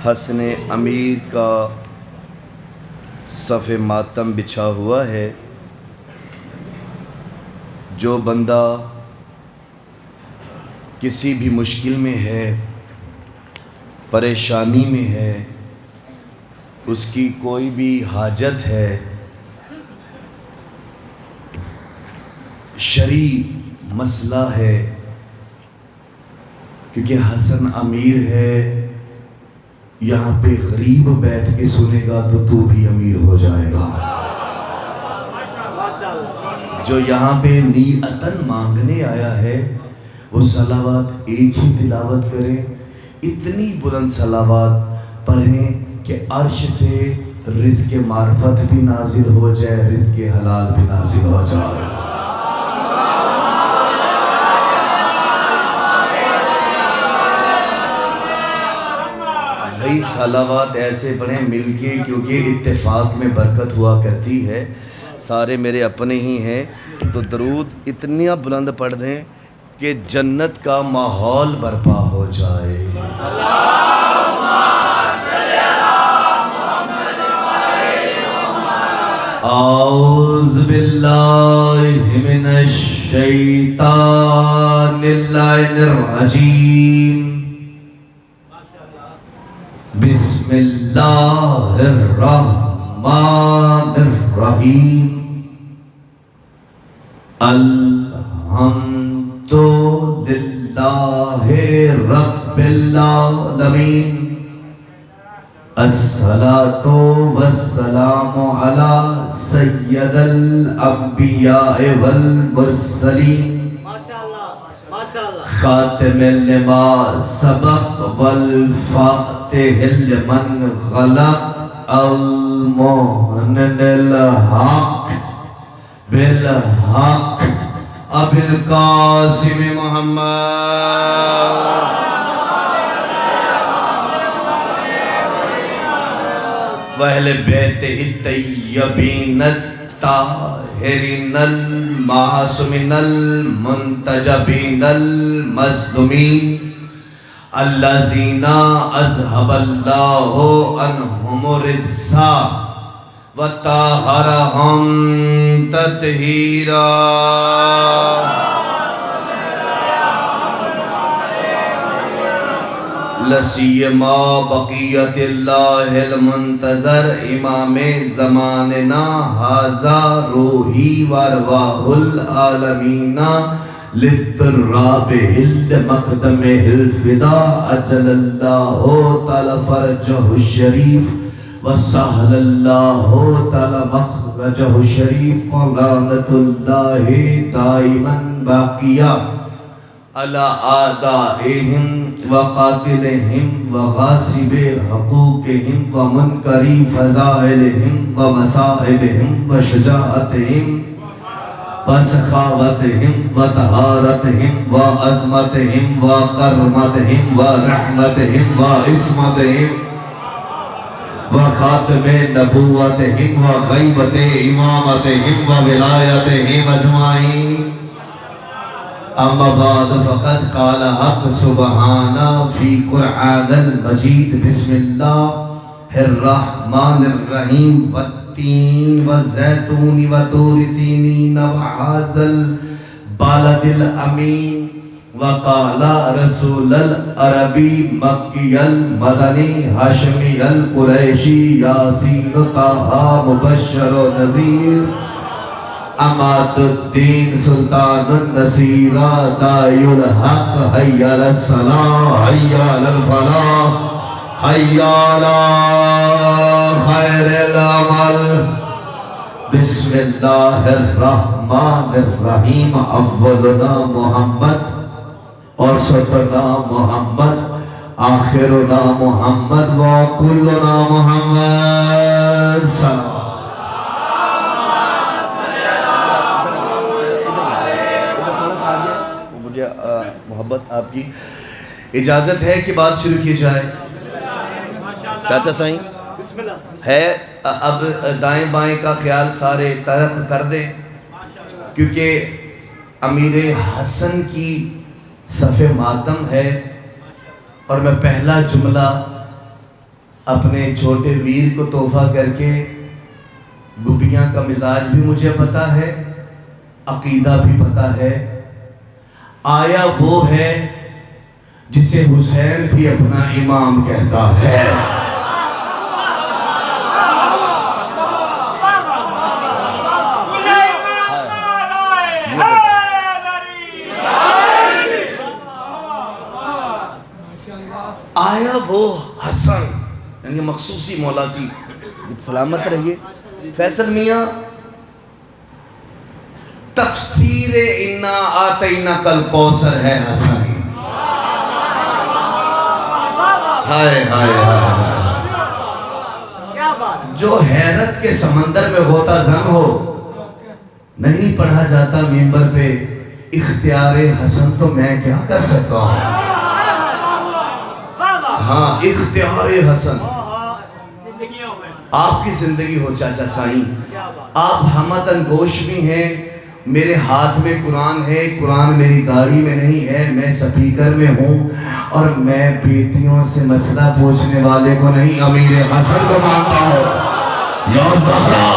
حسن امیر کا صف ماتم بچھا ہوا ہے۔ جو بندہ کسی بھی مشکل میں ہے، پریشانی میں ہے، اس کی کوئی بھی حاجت ہے، شرعی مسئلہ ہے، کیونکہ حسن امیر ہے، یہاں پہ غریب بیٹھ کے سنے گا تو بھی امیر ہو جائے گا۔ جو یہاں پہ نیتاً مانگنے آیا ہے وہ صلوات ایک ہی تلاوت کریں، اتنی بلند صلوات پڑھیں کہ عرش سے رزق معرفت بھی نازل ہو جائے، رزق حلال بھی نازل ہو جائے۔ بھائی صلوات ایسے پڑھیں مل کے، کیونکہ اتفاق میں برکت ہوا کرتی ہے، سارے میرے اپنے ہی ہیں، تو درود اتنا بلند پڑھ دیں کہ جنت کا ماحول برپا ہو جائے۔ اعوذ باللہ من الشیطان اللعین الرجیم، بسم اللہ الرحمن الرحیم، الحمد للہ رب العالمین، الصلاۃ والسلام علی سید الانبیاء والمرسلین، خاتم لما سبق والفاتح لمن غلق، المعلن الحق بالحق، ابی القاسم محمد وَأَهْلِ بَيْتِهِ الطَّيِّبِينَ الطَّاهِرِينَ الْمَعْصُومِينَ الْمُنْتَجَبِينَ الْمَظْلُومِينَ الَّذِينَ أَذْهَبَ اللَّهُ عَنْهُمُ الرِّجْسَ وَطَهَّرَهُمْ تَطْهِيرًا۔ لسیما بقیت اللہ المنتظر امام زماننا ھذا روحی وارواح العالمین للترابہ المقدمہ الفدا اجل اللہ تعالی فرجہ الشریف وسہل اللہ تعالی مخرجہ الشریف ولعنۃ اللہ دائما باقیہ علی اعدائہم وقاتلہم وغاصب حقوقہم ومنکری فضائلہم ومصائبہم وشجاعتہم وسخاوتہم وطہارتہم وعظمتہم وکرمتہم ورحمتہم وعصمتہم وخاتم نبوتہم وغیبت امامتہم وولایتہم اجمعین۔ اما بعد فقد قال حق سبحانہ فی قرآن المجید، بسم اللہ الرحمن الرحیم، والتین والزیتون وطور سینین وہذا البلد الامین، وقال رسول العربی مکی المدنی ہاشمی القریشی یاسین طٰہٰ مبشر و نذیر، اماد الدین سلطان النصیر دائی الحق، حی علی الصلاۃ حی علی الفلاح حی علی خیر العمل۔ بسم اللہ الرحمن الرحیم، اولنا محمد اوسطنا محمد آخرنا محمد وکلنا محمد۔ سلام۔ محبت آپ کی اجازت ہے کہ بات شروع کی جائے؟ چاچا سائیں ہے، اب دائیں بائیں کا خیال سارے ترک کر دیں، کیونکہ امیر حسن کی صف ماتم ہے، اور میں پہلا جملہ اپنے چھوٹے ویر کو تحفہ کر کے گبیاں کا مزاج بھی مجھے پتا ہے، عقیدہ بھی پتا ہے۔ آیا وہ ہے جسے حسین بھی اپنا امام کہتا ہے۔ آیا وہ حسن، یعنی مخصوصی مولا کی سلامت رہیے فیصل میاں، تفسیر انا آتیناک الکوثر ہے حسن۔ ہائے ہائے ہائے، جو حیرت کے سمندر میں غوطہ زن ہو، نہیں پڑھا جاتا ممبر پہ اختیار حسن، تو میں کیا کر سکتا ہوں؟ ہاں، اختیار حسن آپ کی زندگی ہو چاچا سائیں۔ آپ حمدن گوش بھی ہیں، میرے ہاتھ میں قرآن ہے، قرآن میری گاڑی میں نہیں ہے، میں سپیکر میں ہوں، اور میں بیٹیوں سے مسئلہ پوچھنے والے کو نہیں، امیر حسن کو مانتا ہوں۔ یا زہرا،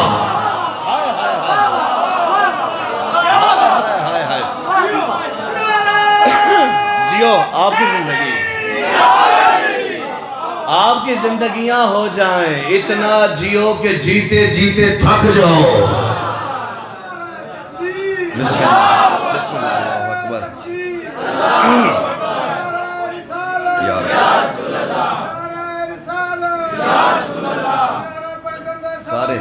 جیو آپ کی زندگی، آپ کی زندگیاں ہو جائیں اتنا جیو کہ جیتے جیتے تھک جاؤ۔ بسم اللہ، بسم اللہ، اللہ اکبر۔ یا رسول اللہ، سارے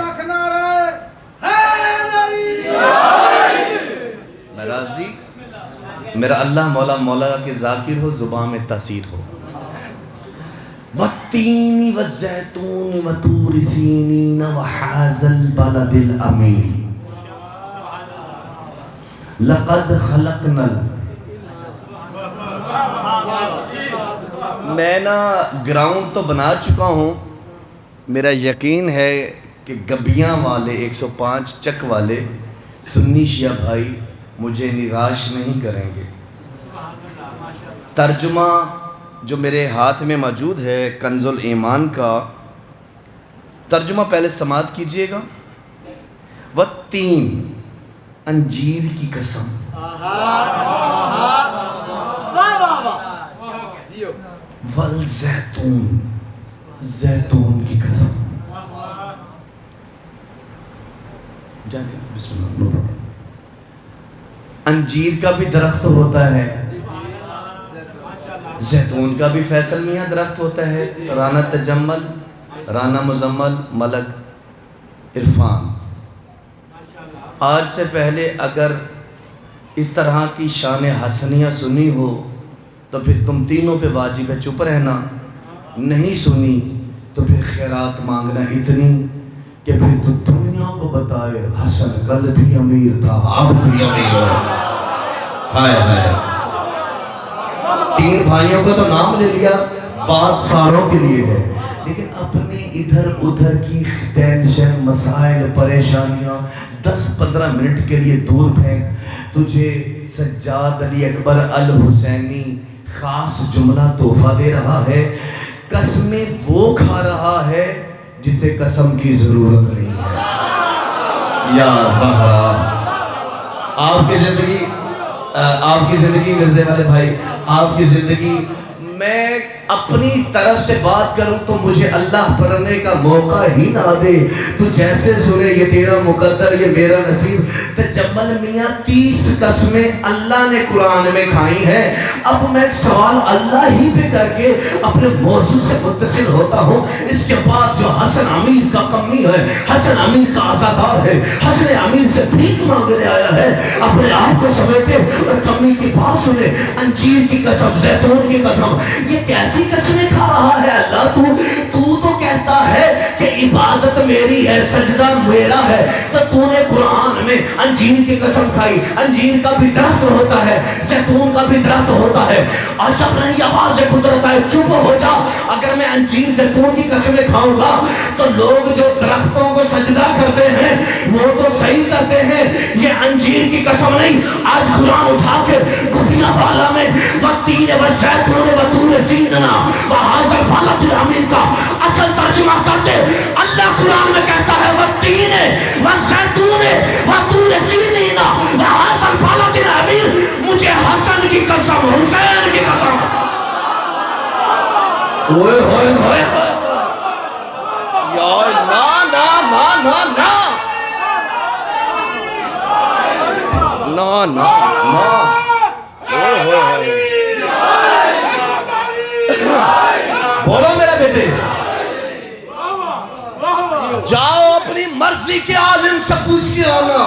میں راضی، میرا اللہ مولا مولا کے ذاکر ہو، زبان میں تاثیر ہو۔ والتین والزیتون وطور سینین وحاذا البلد الامین لقد خلقنا میں نا گراؤنڈ تو بنا چکا ہوں، میرا یقین ہے کہ گبیاں والے 105 چک والے سنی شیعہ بھائی مجھے نراش نہیں کریں گے۔ ترجمہ جو میرے ہاتھ میں موجود ہے کنز الایمان کا، ترجمہ پہلے سماعت کیجئے گا۔ والتین، انجیر کی قسم، والزیتون، زیتون کی قسم، جانے بسم اللہ۔ انجیر کا بھی درخت ہوتا ہے، زیتون کا بھی فیصل میاں درخت ہوتا ہے، رانا تجمل، رانا مزمل، ملک عرفان۔ آج سے پہلے اگر اس طرح کی شان حسنیہ سنی ہو تو پھر تم تینوں پہ واجب ہے چپ رہنا، نہیں سنی تو پھر خیرات مانگنا اتنی کہ پھر تو دنیا کو بتائے حسن کل بھی امیر تھا، اب بھی امیر ہے۔ ہائے ہائے، تین بھائیوں کو تو نام لے لیا، بات ساروں کے لیے ہے، لیکن اپنی ادھر ادھر کی ٹینشن، مسائل، پریشانیاں 10-15 منٹ کے لیے دور پھینک۔ تجھے سجاد علی اکبر الحسینی خاص جملہ تحفہ دے رہا ہے، قسمیں وہ کھا رہا ہے جسے قسم کی ضرورت نہیں ہے۔ یا زہرا، آپ کی زندگی مرزے والے بھائی، آپ کی زندگی، میں اپنی طرف سے بات کروں تو مجھے اللہ پڑھنے کا موقع ہی نہ دے، تو جیسے سنے یہ تیرا مقدر یہ میرا نصیب۔ تجمل میاں 30 قسمیں اللہ نے قرآن میں کھائی ہیں۔ اب میں ایک سوال اللہ ہی پہ کر کے اپنے موضوع سے متصل ہوتا ہوں۔ اس کے بعد جو حسن امیر کا کمی ہے، حسن امیر کا عزادار ہے، حسن امیر سے بھیک مانگنے آیا ہے، اپنے آپ کو سمیٹے اور کمی کی بات سنے۔ انجیر کی قسم، زیتون کی قسم، یہ کیسی قسمیں کھا رہا ہے اللہ؟ تو کہتا ہے کہ عبادت میری ہے، سجدہ میرا ہے، تو تو نے قرآن میں انجیر کی قسم کھائی۔ انجیر کا بھی درخت ہوتا ہے، زیتون کا بھی درخت ہوتا ہے، اور جب نہیں آواز قدرت آئے چپ ہو جا۔ اگر میں انجیر زیتون کی قسمیں کھاؤں گا تو لوگ جو درختوں کو سجدہ کرتے ہیں وہ تو صحیح کرتے ہیں، یہ انجیر کی قسم نہیں۔ آج قرآن اٹھا کے گھبیاں والا میں والتین والزیتون وطور سینین وہذا البلد الامین کا اصل ترجمہ کرتے اللہ قرآن میں کہتا ہے والتین والزیتون وطور سینین وہذا البلد الامین، مجھے حسن کی قسم، حسین کی قسم، اوئے ہوئے ہوئے یا نا نا نا نا نا نا نا نا بولو میرے بیٹے، جاؤ اپنی مرضی کے عالم سے پوچھ کے آنا.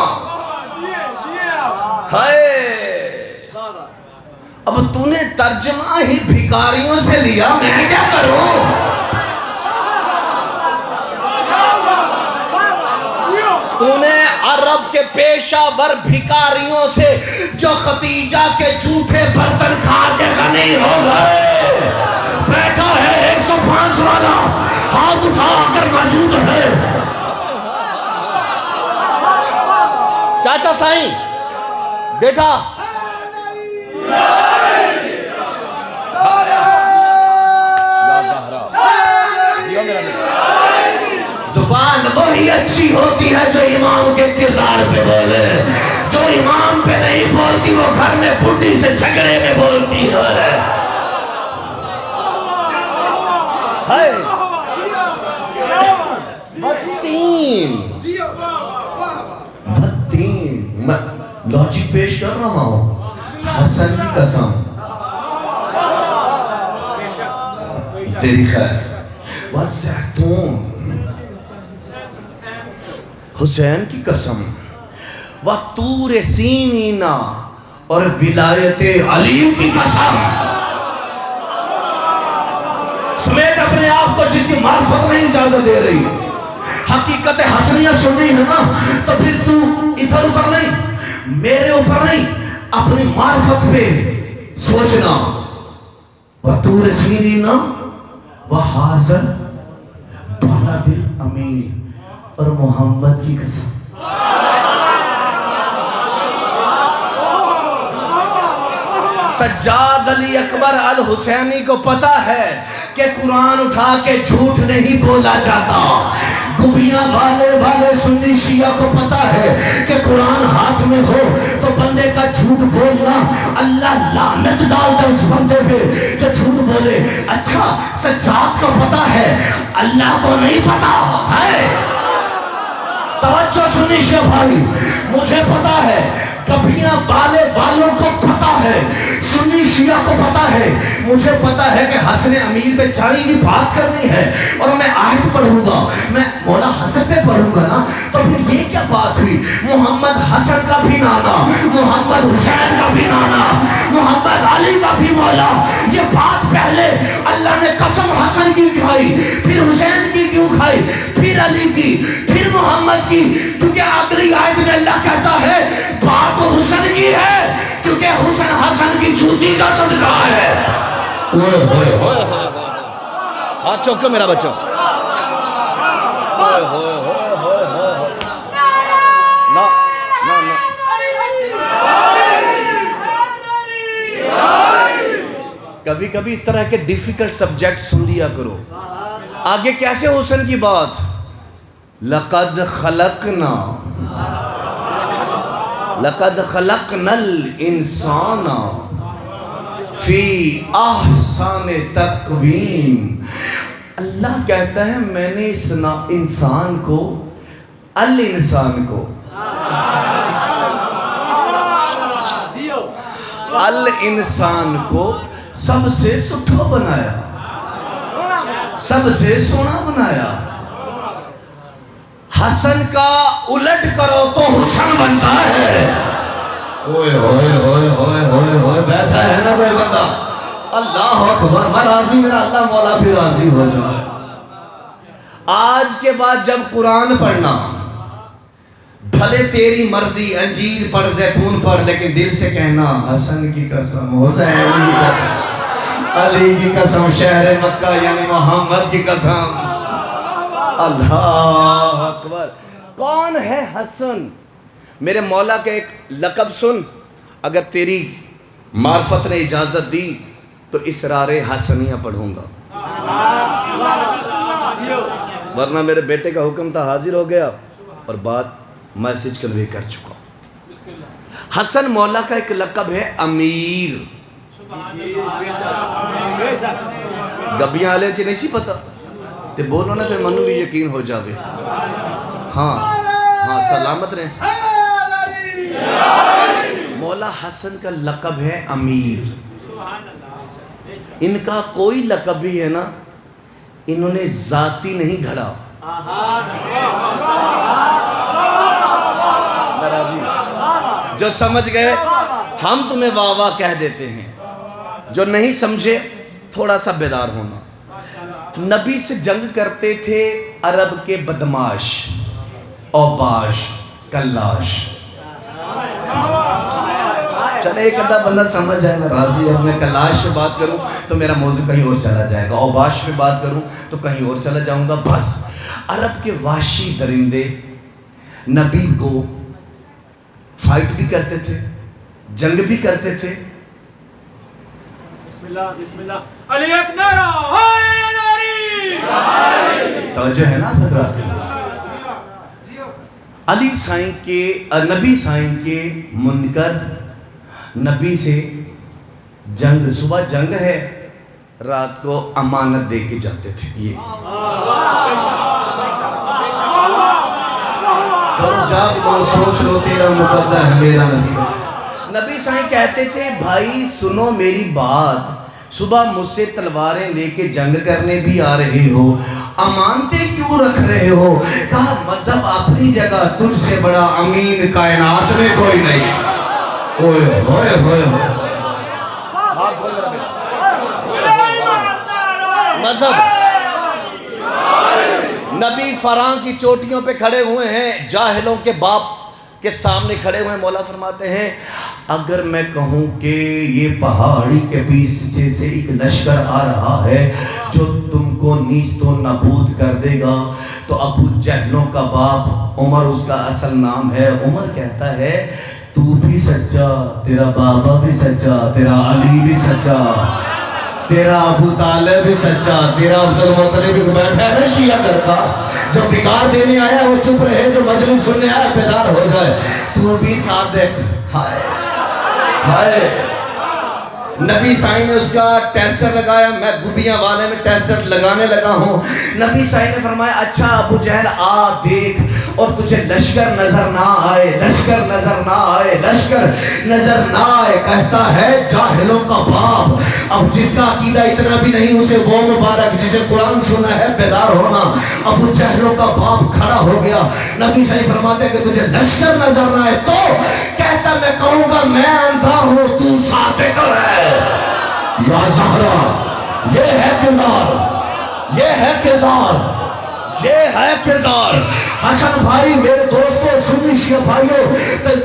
اب تو نے ترجمہ ہی بھکاریوں سے لیا، میں کیا کروں؟ تو نے عرب کے پیشہ ور بھکاریوں سے جو ختیجہ کے جھوٹے برتن کھا کے غنی ہو گئے، بیٹھا ہے 105 والا ہاتھ اٹھا کر موجود ہے. چاچا سائیں بیٹا، زبان وہی اچھی ہوتی ہے جو امام کے کردار پہ بولے، جو امام پہ نہیں بولتی وہ گھر میں بڈھی سے جھگڑے میں بولتی ہے. میں لاجک پیش کر رہا ہوں، حسن کی قسم تیری خیر، والزیتون حسین کی قسم، وطور سینین اور ولایت علی کی قسم، سمیت اپنے آپ کو جس کی معرفت نہیں اجازت دے رہی. حقیقت حسنیہ سننی ہے نا تو پھر تو ادھر ادھر نہیں، میرے اوپر نہیں، اپنی معرفت پہ سوچنا. وطور سینین وہذا البلد الامین، اور محمد کی قسم. سجاد علی اکبر الحسینی کو پتا ہے کہ قرآن اٹھا کے جھوٹ نہیں بولا جاتا. گبیاں والے سنی شیعہ کو پتا ہے کہ قرآن ہاتھ میں ہو تو بندے کا جھوٹ بولنا اللہ لعنت ڈالتا اس بندے پہ جو جھوٹ بولے. اچھا سجاد کو پتا ہے، اللہ کو نہیں پتا ہے. توجہ سنی شیعہ بھائی، مجھے پتا ہے، کبھیاں والوں کو پتا ہے، سنی شیعہ کو پتا ہے، مجھے پتا ہے کہ حسن امیر پہ چاری کی بات کرنی ہے اور میں آیت پڑھوں گا، میں مولا حسن پہ پڑھوں گا نا، تو پھر یہ کیا بات ہوئی؟ محمد حسن کا بھی نانا، محمد حسین کا بھی نانا، محمد علی کا بھی مولا. یہ بات پہلے اللہ نے قسم حسن کی کھائی، پھر حسین کی کیوں کھائی، پھر علی کی، پھر محمد کی؟ کیونکہ اگلی آیت میں اللہ کہتا ہے بات حسن کی ہے، کیونکہ حسن حسن کی جوتی کا صدقہ ہے. ہاتھ چوکو میرا بچہ. کبھی کبھی اس طرح کے ڈیفیکلٹ سبجیکٹ سن لیا کرو. آگے کیسے حسن کی بات؟ لقد خلقنا الانسان فی احسن تقویم. اللہ کہتا ہے میں نے اس انسان کو، الانسان کو سب سے سٹھا بنایا، سب سے سونا بنایا. حسن کا الٹ کرو تو حسن بنتا ہے. اوئے ہوئے ہوئے ہوئے ہوئے ہوئے بیٹھا ہے نا کوئی بندہ، اللہ اکبر. میں راضی، میرا اللہ مولا بھی راضی ہو جائے. آج کے بعد جب قرآن پڑھنا، بھلے تیری مرضی انجیل پڑھ، زیتون پڑھ، لیکن دل سے کہنا حسن کی قسم، حسین کی قسم، علی کی قسم، شہر مکہ یعنی محمد کی قسم. اللہ اکبر. کون ہے حسن؟ میرے مولا کے ایک لقب سن، اگر تیری معرفت نے اجازت دی تو اسرار حسنیہ پڑھوں گا. ورنہ میرے بیٹے کا حکم تھا، حاضر ہو گیا اور بات میسج کنوے کر چکا. حسن مولا کا ایک لقب ہے امیر. گبیاں آلے چی نہیں سی پتا تے بولو نا پھر منو بھی یقین ہو جاوے. ہاں سلامت رہیں. مولا حسن کا لقب ہے امیر. ان کا کوئی لقب بھی ہے نا انہوں نے ذاتی نہیں گھڑا. جو سمجھ گئے ہم تمہیں واہ واہ کہہ دیتے ہیں، جو نہیں سمجھے تھوڑا سا بیدار ہونا. نبی سے جنگ کرتے تھے عرب کے بدماش، اوباش، کلاش. چلے ایک ادھا بندہ سمجھ جائے میں راضی ہے. میں کلاش پہ بات کروں تو میرا موضوع کہیں اور چلا جائے گا، اوباش پہ بات کروں تو کہیں اور چلا جاؤں گا. بس عرب کے وحشی درندے نبی کو فائٹ بھی کرتے تھے، جنگ بھی کرتے تھے. بسم اللہ بسم اللہ. علی اکبر توجہ ہے نا حضرات. علی سائیں کے نبی سائیں کے منکر نبی سے جنگ، صبح جنگ ہے رات کو امانت دے کے جاتے تھے. یہ جاگ لو سوچ لو تیرا مقدر ہے میرا نصیب. نبی سائیں کہتے تھے بھائی سنو میری بات، صبح مجھ سے تلواریں لے کے جنگ کرنے بھی آ رہے ہو، امانتیں کیوں رکھ رہے ہو؟ کہا مذہب اپنی جگہ، تجھ سے بڑا امین کائنات میں کوئی نہیں. اوئے ہوئے ہوئے مذہب. نبی فراں کی چوٹیوں پہ کھڑے ہوئے ہیں، جاہلوں کے باپ کے سامنے کھڑے ہوئے ہیں. مولا فرماتے ہیں اگر میں کہوں کہ یہ پہاڑی کے پیچھے سے ایک لشکر آ رہا ہے جو تم کو نیست و نابود کر دے گا، تو ابو جہلوں کا باپ عمر اس کا اصل نام ہے. عمر کہتا ہے تو بھی سچا، تیرا بابا بھی سچا، تیرا علی بھی سچا، تیرا ابو طالب بھی سچا، تیرا عبدالمطلب بھی بیٹھا ہے نا شیعہ گھر کا، جو بگاڑ دینے آیا وہ چپ رہے، جو مجلس سننے آیا بیدار ہو جائے. تو بھی صادق. ہائے ہائے. نبی سائیں نے اس کا ٹیسٹر لگایا، میں گبیاں والے میں ٹیسٹر لگانے لگا ہوں. نبی سائیں نے فرمایا اچھا ابو جہل آ دیکھ اور تجھے لشکر نظر نہ آئے، لشکر نظر نہ آئے، لشکر نظر نہ آئے. کہتا ہے جاہلوں کا باپ. اب جس کا عقیدہ اتنا بھی نہیں اسے وہ مبارک جسے قرآن سنا ہے بیدار ہونا. ابو جہلوں کا باپ کھڑا ہو گیا. نبی سائیں فرماتے ہیں کہ تجھے لشکر نظر نہ آئے تو کہتا میں کہوں گا میں اندھا ہوں تو صادق ہے. یا زہرا یہ ہے کردار، یہ ہے کردار، یہ ہے کردار. حسن بھائی میرے دوستوں سنی شیعہ بھائیوں،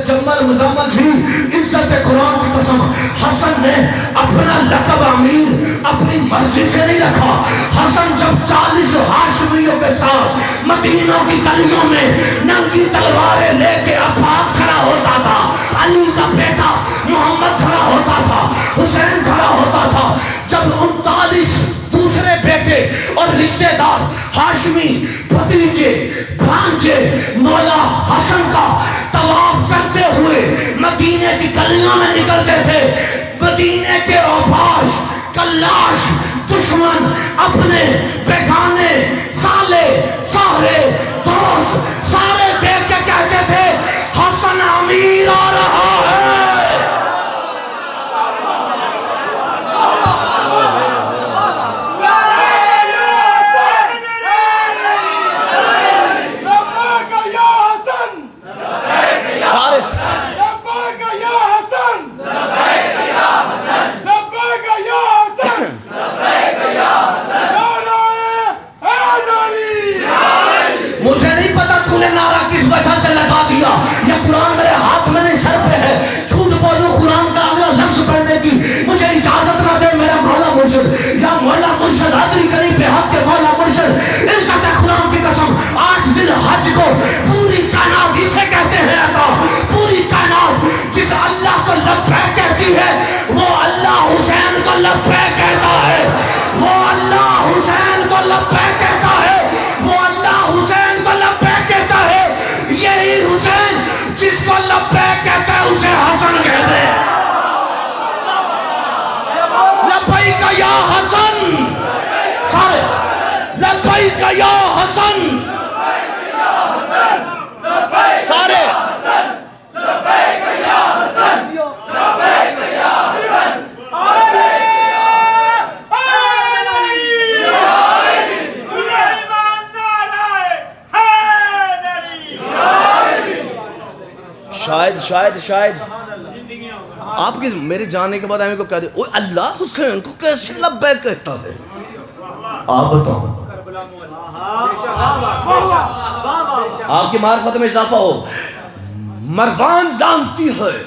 جمل مزمل جی عزت قرآن کی قسم حسن نے اپنا لقب امیر اپنی مرضی سے نہیں رکھا. حسن جب 40 ہاشمیوں کے ساتھ مدینوں کی گلیوں میں ننگی تلواریں لے کے عباس کھڑا ہوتا تھا، علی کا بیٹا محمد کھڑا ہوتا تھا، حسین کھڑا ہوتا تھا، جب 39 دوسرے بیٹے اور رشتہ دار ہاشمی بھتیجے بھانجے مولا حسن کا طواف کرتے ہوئے مدینے کی گلیوں میں نکلتے تھے، مدینے کے اوباش کلاش دشمن اپنے بیگانے سالے سہرے دوست سارے دیکھ کے کہتے تھے حسن امیر آ رہا ہے. مجھے نہیں پتا تو نے نعرہ کس وجہ سے لگا دیا، یہ قرآن میرے ہاتھ میں نہیں سر پہ لبیک یا حسن سارے شاید آپ کے میرے جانے کے بعد ہمیں کو کہہ دے اوہ اللہ حسین کو کیسے لبیک کہتا ہے. آپ بتاؤ آپ کی معرفت میں اضافہ ہو. مروان لانتی ہے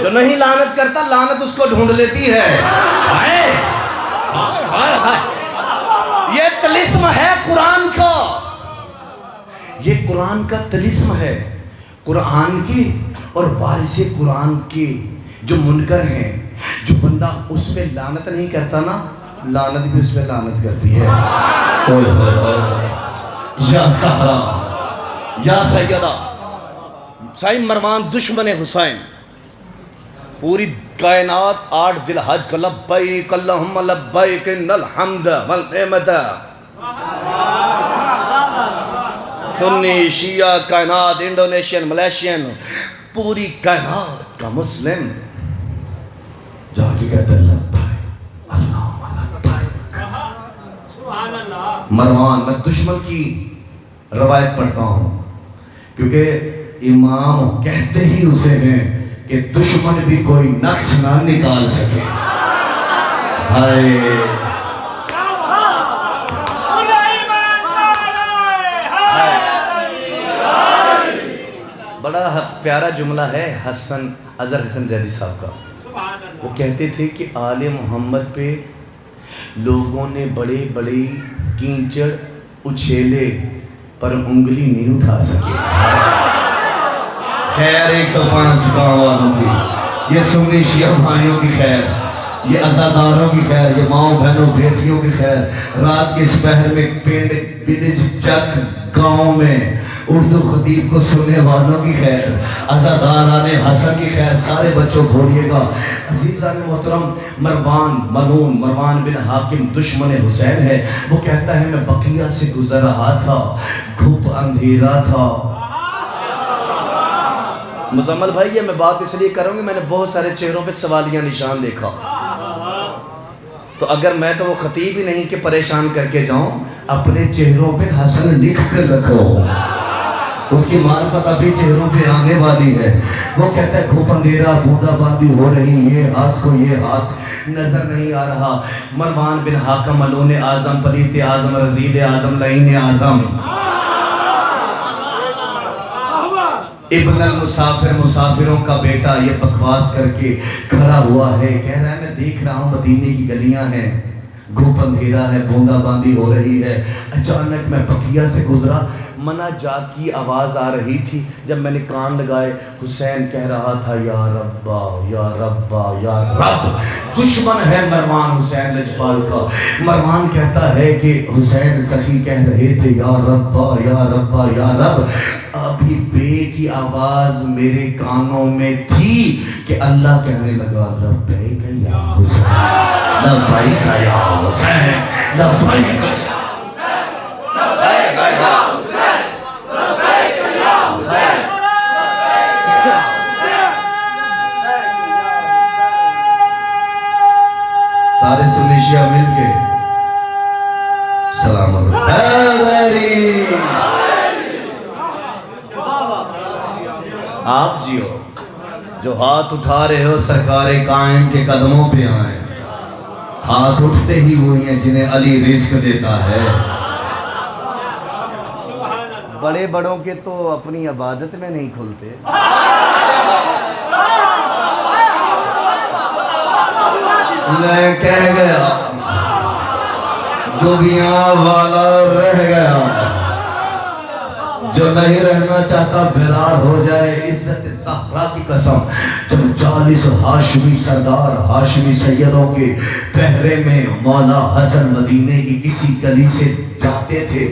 جو نہیں لعنت کرتا لعنت اس کو ڈھونڈ لیتی ہے. یہ طلسم ہے قرآن کا, یہ قرآن کا طلسم ہے. قرآن کے اور وارث قرآن کے جو منکر ہیں, جو بندہ اس پہ لعنت نہیں کرتا نا, لعنت بھی اس پہ لعنت کرتی ہے. یا زہرا یا سیدہ. سائن مروان دشمن حسین, پوری کائنات 8 ذی الحج کا لبیک اللہم لبیک ان الحمد والنعمت. سنی شیعہ کائنات, انڈونیشین, ملیشین, پوری کائنات کا مسلم جا کے کہتا ہے لبیک اللہم لبیک. مروان, میں دشمن کی روایت پڑھتا ہوں کیونکہ امام کہتے ہی اسے ہیں کہ دشمن بھی کوئی نقص نہ نکال سکے. ہائے بڑا پیارا جملہ ہے حسن اظہر حسن زیدی صاحب کا. وہ کہتے تھے کہ آل محمد پہ لوگوں نے بڑے بڑے کینچڑ اچھیلے پر انگلی نہیں اٹھا سکے. خیر 105 گاؤں والوں کی, یہ سنی شیعہ بھائیوں کی خیر, یہ عزاداروں کی خیر, یہ ماؤں بہنوں بیٹیوں کی خیر. رات کے اس پہر میں پینڈ ولیج چک گاؤں میں اردو خطیب کو سننے والوں کی خیر, عزاداران حسن کی خیر. سارے بچوں کھولیے گا. عزیزان محترم, مروان ملعون مروان بن حاکم دشمن حسین ہے. وہ کہتا ہے میں بقیہ سے گزر رہا تھا, گھوپ اندھیرا تھا. مزمل بھائی یہ میں بات اس لیے کروں گی, میں نے بہت سارے چہروں پہ سوالیہ نشان دیکھا, تو اگر میں تو وہ خطیب ہی نہیں کہ پریشان کر کے جاؤں, اپنے چہروں پہ حسن لکھ کر رکھو, اس کی معرفت ابھی چہروں پہ آنے والی ہے. وہ کہتا ہے گھوپ اندھیرا, بوندہ باندی ہو رہی, یہ ہاتھ کو یہ ہاتھ نظر نہیں آ رہا. مروان بن حاکم ملعون اعظم, پلیت اعظم, رذیل اعظم, لعین اعظم, ابن المسافر, مسافروں کا بیٹا, یہ بکواس کر کے کھڑا ہوا ہے. کہہ رہا ہے میں دیکھ رہا ہوں مدینے کی گلیاں ہیں, گھوپ اندھیرا ہے, بوندا باندی ہو رہی ہے. اچانک میں بقیہ سے گزرا, مناجات کی آواز آ رہی تھی. جب میں نے کان لگائے, حسین کہہ رہا تھا یا ربا یا ربا یا رب. دشمن ہے مروان حسین لجپال کا. مروان کہتا ہے کہ حسین سخی کہہ رہے تھے یا ربا یا ربا یا رب. ابھی بے کی آواز میرے کانوں میں تھی کہ اللہ کہنے لگا لبیک یا حسین, لبیک یا حسین, لبیک یا حسین, لبیک یا حسین, لبیک یا حسین. سارے سنی شیعہ مل کے سلام علیکم. آپ جیو جو ہاتھ اٹھا رہے ہو سرکار قائم کے قدموں پہ آئیں. ہاتھ اٹھتے ہی وہی ہیں جنہیں علی رزق دیتا ہے. بڑے بڑوں کے تو اپنی عبادت میں نہیں کھلتے. میں کہہ گیا دنیا والا رہ گیا, جو نہیں رہنا چاہتا بیدار ہو جائے. عزت زہرا کی قسم جب 40 ہاشمی سردار ہاشمی سیدوں کے پہرے میں مولا حسن مدینے کی کسی گلی سے جاتے تھے،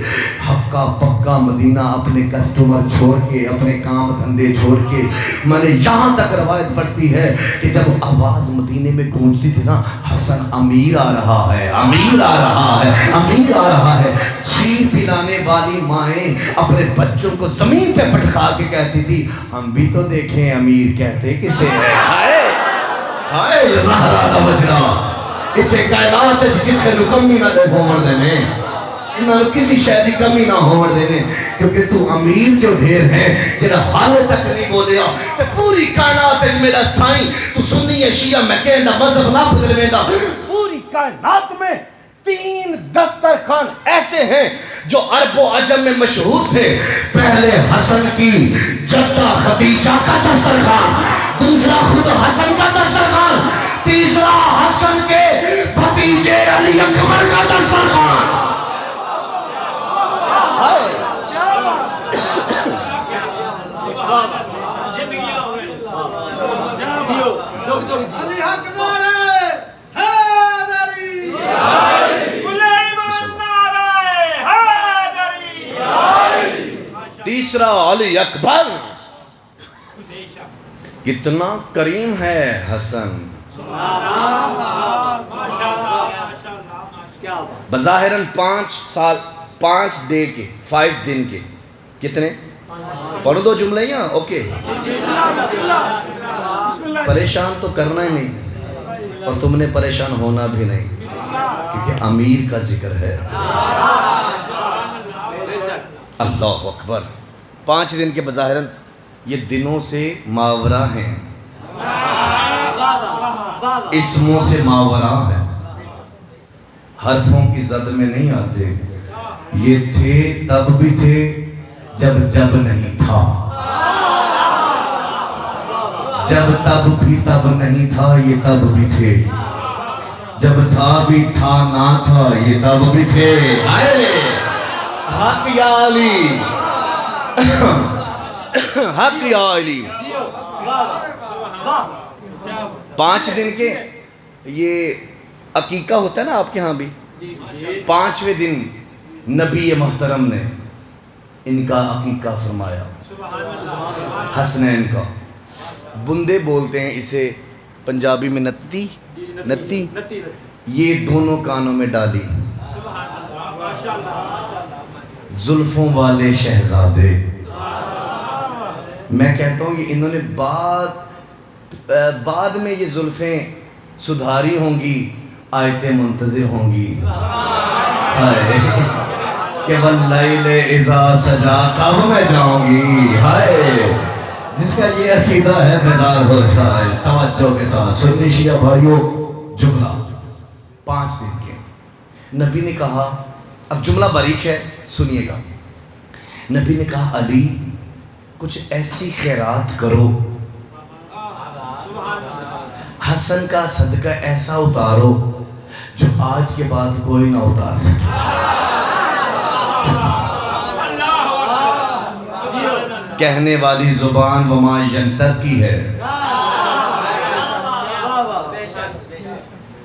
ہکا پکا مدینہ اپنے کسٹمر چھوڑ کے، اپنے کام دھندے چھوڑ کے، میں نے یہاں تک روایت پڑھتی ہے کہ جب آواز مدینے میں گونجتی تھی نا، حسن امیر آ رہا ہے، امیر آ رہا ہے، امیر آ رہا ہے، شیر پلانے والی مائیں اپنے بچوں کو زمین پہ پٹخا کے کہتی تھی ہم بھی تو دیکھیں امیر کہتے کسے ہے۔ ہائے ہائے زہرا دا بچڑا اتنے کائنات کسے نو کمی نہ دے ہومن دے میں، انہوں کسی شاید کی کمی نہ ہومن دے میں، کیونکہ تو امیر جو ڈھیر ہیں جنہا حال تک نہیں بولیا کہ پوری کائنات میرا سائیں تو سنی ہے شیعہ میں کہنا مذہب نہ بدل میں دا، پوری کائنات میں 3 دسترخوان ایسے ہیں جو عرب و عجم میں مشہور تھے۔ پہلے حسن کی جدہ خدیجہ کا دسترخوان، دوسرا خود حسن کا دسترخوان، تیسرا حسن کے بھتیجے علی اکبر کا دسترخوان۔ علی حق نعرہ حیدری، تیسرا علی اکبر۔ کتنا کریم ہے حسن، بظاہراً 5 ڈے کے 5 دن کے کتنے پڑھ دو جملے یہاں اوکے، پریشان تو کرنا ہی نہیں اور تم نے پریشان ہونا بھی نہیں، کیونکہ امیر کا ذکر ہے۔ اللہ اکبر۔ 5 دن کے بظاہراً یہ دنوں سے ماورا ہیں، اسموں سے ماورا ہیں، حرفوں کی زد میں نہیں آتے، یہ تھے تب بھی تھے جب نہیں تھا، جب تب بھی تب نہیں تھا یہ تب بھی تھے، جب تھا بھی تھا نہ تھا یہ تب بھی تھے۔ حق یا علی، حق یا علی۔ 5 دن کے یہ عقیقہ ہوتا ہے نا آپ کے ہاں بھی، 5ویں دن نبی محترم نے ان کا عقیقہ فرمایا، حسنین کا۔ بندے بولتے ہیں اسے پنجابی میں نتی، نتی، یہ دونوں کانوں میں ڈالی، زلفوں والے شہزادے۔ میں کہتا ہوں کہ انہوں نے بعد میں یہ زلفیں سدھاری ہوں گی، آیتیں منتظر ہوں گی کہ واللیل اذا سجا کب میں جاؤں گی۔ ہائے جس کا یہ عقیدہ ہے بیدار ہو جائے۔ توجہ کے ساتھ سنی شیعہ بھائیوں، جملہ 5 دن کے نبی نے کہا، اب جملہ باریک ہے سنیے گا، نبی نے کہا علی کچھ ایسی خیرات کرو، حسن کا صدقہ ایسا اتارو جو آج کے بعد کوئی نہ اتار سکے۔ کہنے والی زبان وما ینطق کی ہے،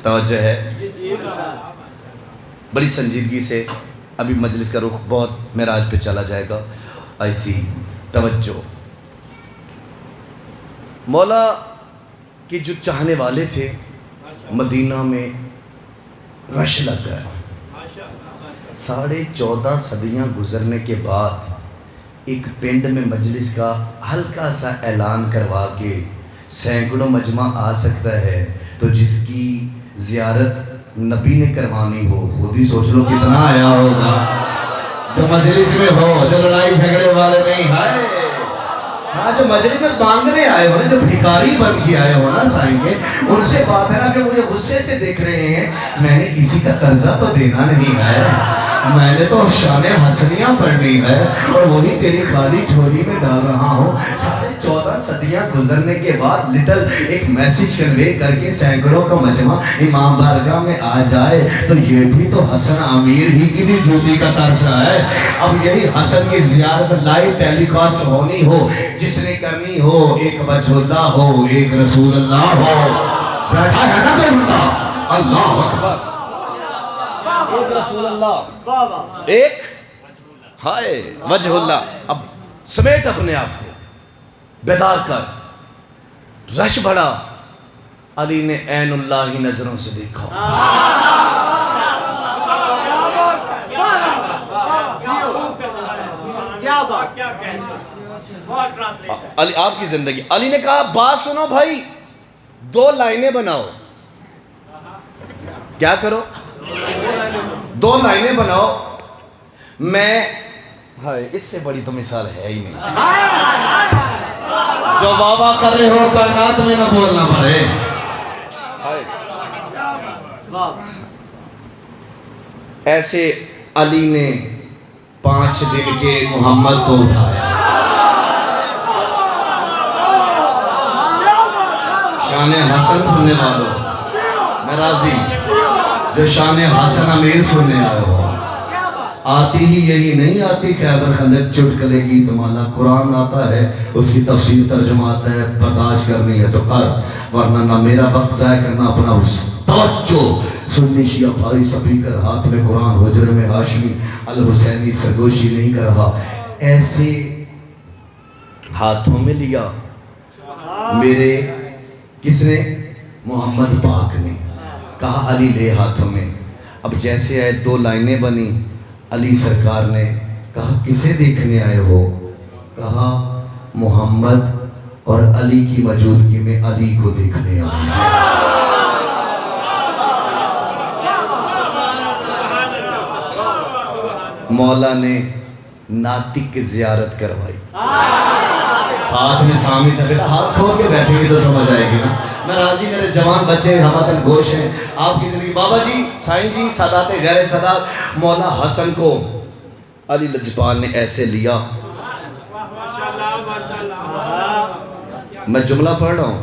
توجہ ہے بڑی سنجیدگی سے۔ ابھی مجلس کا رخ بہت معراج پہ چلا جائے گا، ایسی توجہ۔ مولا کے جو چاہنے والے تھے مدینہ میں رش لگ گیا۔ 14.5 صدیاں گزرنے کے بعد ایک پنڈ میں مجلس کا ہلکا سا اعلان کروا کے سینکڑوں مجمع آ سکتا ہے، تو جس کی زیارت نبی نے کروانی ہو خود ہی سوچ لو کتنا آیا ہوگا۔ جو مجلس میں ہو، جو لڑائی جھگڑے والے نہیں، ہائے ہاں جو مجلس میں مانگنے آئے ہو نا، جو بھکاری بن کے آئے ہو نا سائیں کے، ان سے بات ہے نا کہ مجھے غصے سے دیکھ رہے ہیں، میں نے کسی کا قرضہ تو دینا نہیں ہے، میں نے تو شان حسنیاں پڑھنی ہے اور وہی تیری خالی جھولی میں ڈال رہا ہوں. سارے 14 صدیاں گزرنے کے بعد لٹل ایک میسیج کنوے کر کے سینکڑوں کا مجمع امام بارگاہ میں آ جائے تو یہ بھی تو حسن امیر ہی کی بھی ڈیوٹی کا طرز ہے. اب یہی حسن کی زیارت لائیو ٹیلی کاسٹ ہونی ہو, جس نے کرنی ہو, ایک وجہ اللہ ہو, ایک رسول اللہ ہو. بیٹھا ہے نا کوئی بندہ؟ اللہ اکبر. ایک رسول اللہ, ایک ہائے وجہ اللہ. اب سمیٹ اپنے آپ کو, بیدار کر. رش بڑھا, علی نے عین اللہ ہی نظروں سے دیکھا. علی آپ کی زندگی. علی نے کہا بات سنو بھائی, 2 لائنیں بناؤ. کیا کرو؟ 2 لائنیں بناؤ. میں ہائے اس سے بڑی تو مثال ہے ہی نہیں. جو بابا کر رہے ہو کائنات میں نہ بولنا پڑے. ایسے علی نے 5 دن کے محمد کو اٹھایا. شان حسن سننے والوں میں راضی, جو شان حسن امیر سننے آئے ہو. آتی ہی یہی نہیں آتی خیبر خندق چٹکلے کی تمالا. قرآن آتا ہے, اس کی تفسیر ترجمہ آتا ہے, برداشت کرنی ہے تو کر, ورنہ نہ میرا وقت ضائع کرنا, اپنا توجہ. سنی شیعہ بھائی سپیکر ہاتھ میں قرآن, حجرے میں ہاشمی الحسینی, سرگوشی نہیں کر رہا. ایسے ہاتھوں میں لیا میرے, کس نے؟ محمد پاک نے. کہا علی لے ہاتھوں میں. اب جیسے آئے 2 لائنیں بنی. علی سرکار نے کہا کسے دیکھنے آئے ہو؟ کہا محمد اور علی کی موجودگی میں علی کو دیکھنے آئے ہیں. مولا نے ناطق کی زیارت کروائی. ہاتھ میں سامی تھا, بیٹا ہاتھ کھول کے بیٹھے گی تو سمجھ آئے گی نا. میں راضی, میرے جوان بچے ہماتن گوش ہیں آپ کی زندگی. بابا جی, سائن جی, سادات غیر سادات. مولا حسن کو علی لجپال نے ایسے لیا. میں جملہ پڑھ رہا ہوں,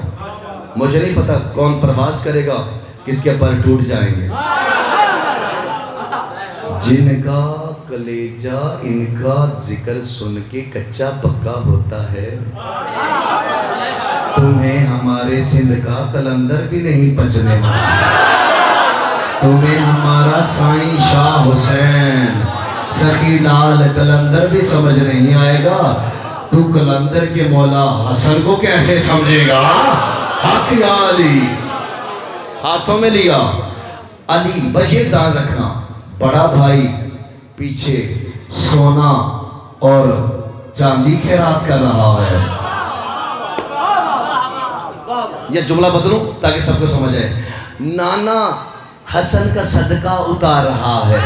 مجھے نہیں پتا کون پرواز کرے گا, کس کے پر ٹوٹ جائیں گے. جن کا کلیجہ ان کا ذکر سن کے کچا پکا ہوتا ہے, تمہیں ہمارے سندھ کا کلندر بھی نہیں پچنے والا. تمہیں ہمارا سائیں شاہ حسین سخی لال کلندر بھی سمجھ نہیں آئے گا. تو کلندر کے مولا حسن کو کیسے سمجھے گا؟ حق یا علی. ہاتھوں میں لیا. علی بجے ذہن رکھنا, بڑا بھائی پیچھے سونا اور چاندی خیرات کر رہا ہے. یہ جملہ بدلوں تاکہ سب کو سمجھ آئے. نانا حسن کا صدقہ اتار رہا ہے.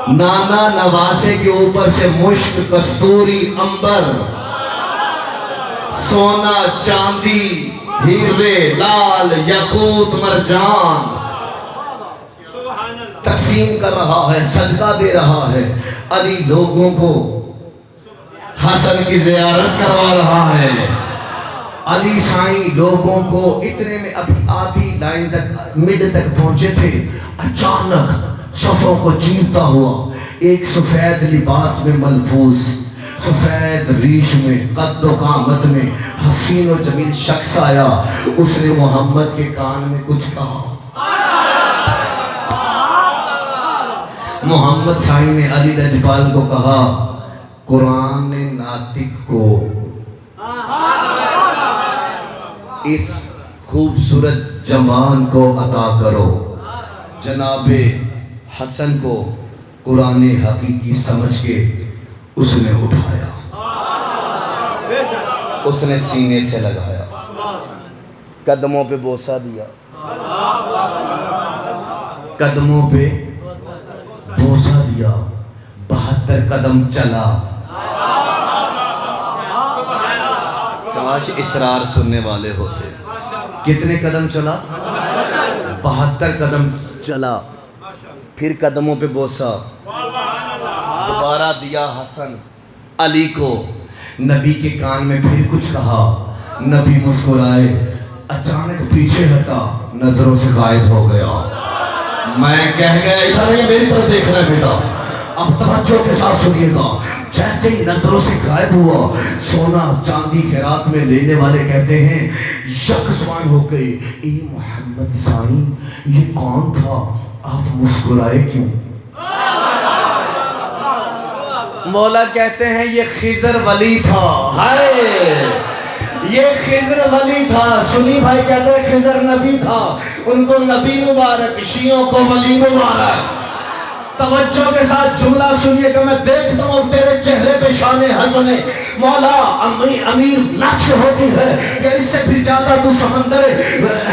نانا نواسے کے اوپر سے مشک, کستوری, عنبر, سونا, چاندی, ہیرے, لال, یاقوت, مرجان تقسیم کر رہا ہے, صدقہ دے رہا ہے. علی لوگوں کو حسن کی زیارت کروا رہا ہے. علی سائیں لوگوں کو اتنے میں ابھی آدھی لائن تک, مڈ تک پہنچے تھے, اچانک صفوں کو چیرتا ہوا ایک سفید لباس میں ملبوس, سفید ریش میں, قد و قامت میں حسین و جمیل شخص آیا. اس نے محمد کے کان میں کچھ کہا. محمد سائیں نے علی لجپال کو کہا قرآن نے ناطق کو اس خوبصورت جوان کو عطا کرو. جناب حسن کو قرآن حقیقی سمجھ کے اس نے اٹھایا, اس نے سینے سے لگایا, قدموں پہ بوسہ دیا, قدموں پہ بوسہ دیا, 72 قدم چلا. کاش اسرار سننے والے ہوتے. کتنے قدم چلا؟ 72 قدم چلا. پھر قدموں پہ بوسا، دوبارہ دیا حسن علی کو، نبی کے کان میں پھر کچھ کہا، نبی مسکرائے، اچانک پیچھے ہٹا، نظروں سے غائب ہو گیا۔ میں کہہ گیا ادھر یہ میری طرف دیکھنا ہے بیٹا، اب توجہ کے ساتھ سنیے گا۔ جیسے ہی نظروں سے غائب ہوا، سونا چاندی خیرات میں لینے والے کہتے ہیں یک زبان ہو گئے، اے محمد سائیں یہ کون تھا، آپ مسکرائے کیوں؟ مولا کہتے ہیں یہ خضر ولی تھا۔ ہائے یہ خضر ولی تھا۔ سنی بھائی کہتے ہیں خضر نبی تھا، ان کو نبی مبارک، شیعوں کو ولی مبارک۔ توجہ کے ساتھ جملہ سنیے کہ میں دیکھتا ہوں تیرے چہرے پہ شان حسن مولا امیر نقش ہوتی ہے کہ اس سے بھی زیادہ تو سمندر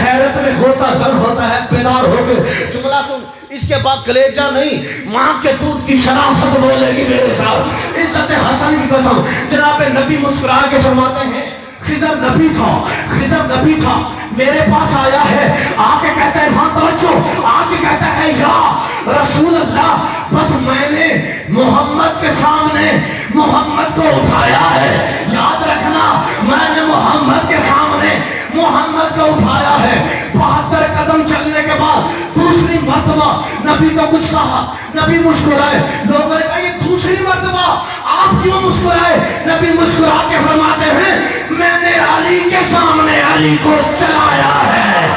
حیرت میں غوطہ زن ہوتا ہے بیدار ہو کے۔ جملہ سن، اس کے بعد کلیجہ نہیں، ماں کے دودھ کی شرافت بولے گی میرے ساتھ، عزت حسن کی قسم۔ جناب نبی مسکرا کے فرماتے ہیں خضر نبی تھا، خضر نبی تھا، میرے پاس آیا ہے، آ کے کہتا ہے وہاں توجہ، آ کے کہتا ہے یا رسول اللہ، بس میں نے محمد کے سامنے محمد کو اٹھایا ہے، یاد رکھنا میں نے محمد کے سامنے محمد کو اٹھایا ہے۔ 72 قدم چلنے کے بعد دوسری مرتبہ نبی کو کچھ کہا، نبی مسکرائے۔ لوگوں نے کہا یہ دوسری مرتبہ آپ کیوں مسکرائے؟ نبی مسکرا کے فرماتے ہیں میں نے علی کے سامنے علی کو چلایا ہے۔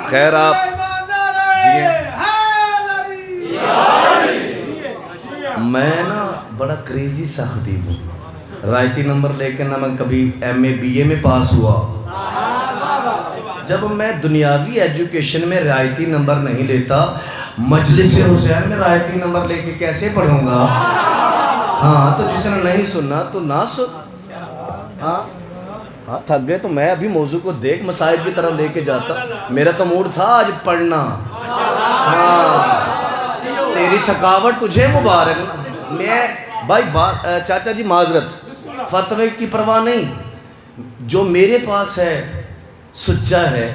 خیر آپ میں نا بڑا کریزی سا خطیب ہوں، رائتی نمبر لے کے نہ میں کبھی ایم اے بی اے میں پاس ہوا۔ جب میں دنیاوی ایجوکیشن میں رائتی نمبر نہیں لیتا، مجلس حسین میں رائتی نمبر لے کے کیسے پڑھوں گا؟ ہاں تو جس نے نہیں سننا تو نہ سن۔ ہاں تھک گئے تو میں ابھی موضوع کو دیکھ مسائل کی طرف لے کے جاتا، میرا تو موڈ تھا آج پڑھنا۔ ہاں تیری تھکاوٹ تجھے مبارک۔ میں بھائی چاچا جی معذرت، فتوے کی پرواہ نہیں، جو میرے پاس ہے سچا ہے،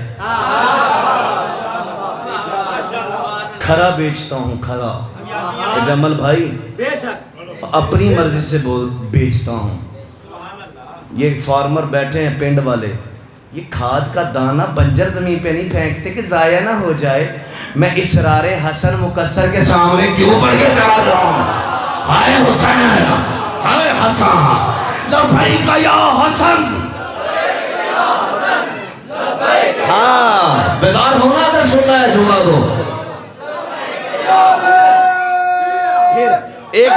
کھرا بیچتا ہوں، کھرا۔ جمل بھائی اپنی مرضی سے بیچتا ہوں۔ یہ فارمر بیٹھے ہیں پنڈ والے، یہ کھاد کا دانہ بنجر زمین پہ نہیں پھینکتے کہ ضائع نہ ہو جائے۔ میں اسرار حسن مکسر کے سامنے کیوں بڑھ کے چلا جاؤں؟ ہائے حسین، ہائے حسن، لبیک یا حسن۔ ہاں بیدار ہونا اگر سننا ہے جملہ دو۔ پھر ایک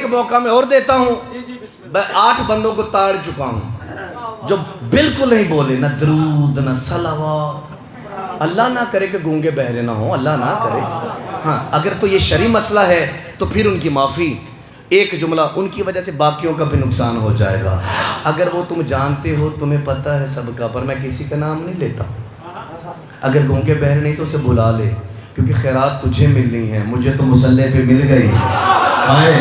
موقع میں اور دیتا ہوں۔ میں 8 بندوں کو تاڑ چکا ہوں جو بالکل نہیں بولے، نہ درود نہ صلوات۔ اللہ نہ کرے کہ گونگے بہرے نہ ہوں، اللہ نہ کرے۔ ہاں اگر تو یہ شرعی مسئلہ ہے تو پھر ان کی معافی، ایک جملہ، ان کی وجہ سے باقیوں کا بھی نقصان ہو جائے گا۔ اگر وہ تم جانتے ہو، تمہیں پتہ ہے سب کا، پر میں کسی کا نام نہیں لیتا۔ اگر گونگے بہرے نہیں تو اسے بلا لے، کیونکہ خیرات تجھے ملنی ہے، مجھے تو مصلے پہ مل گئی۔ ہائے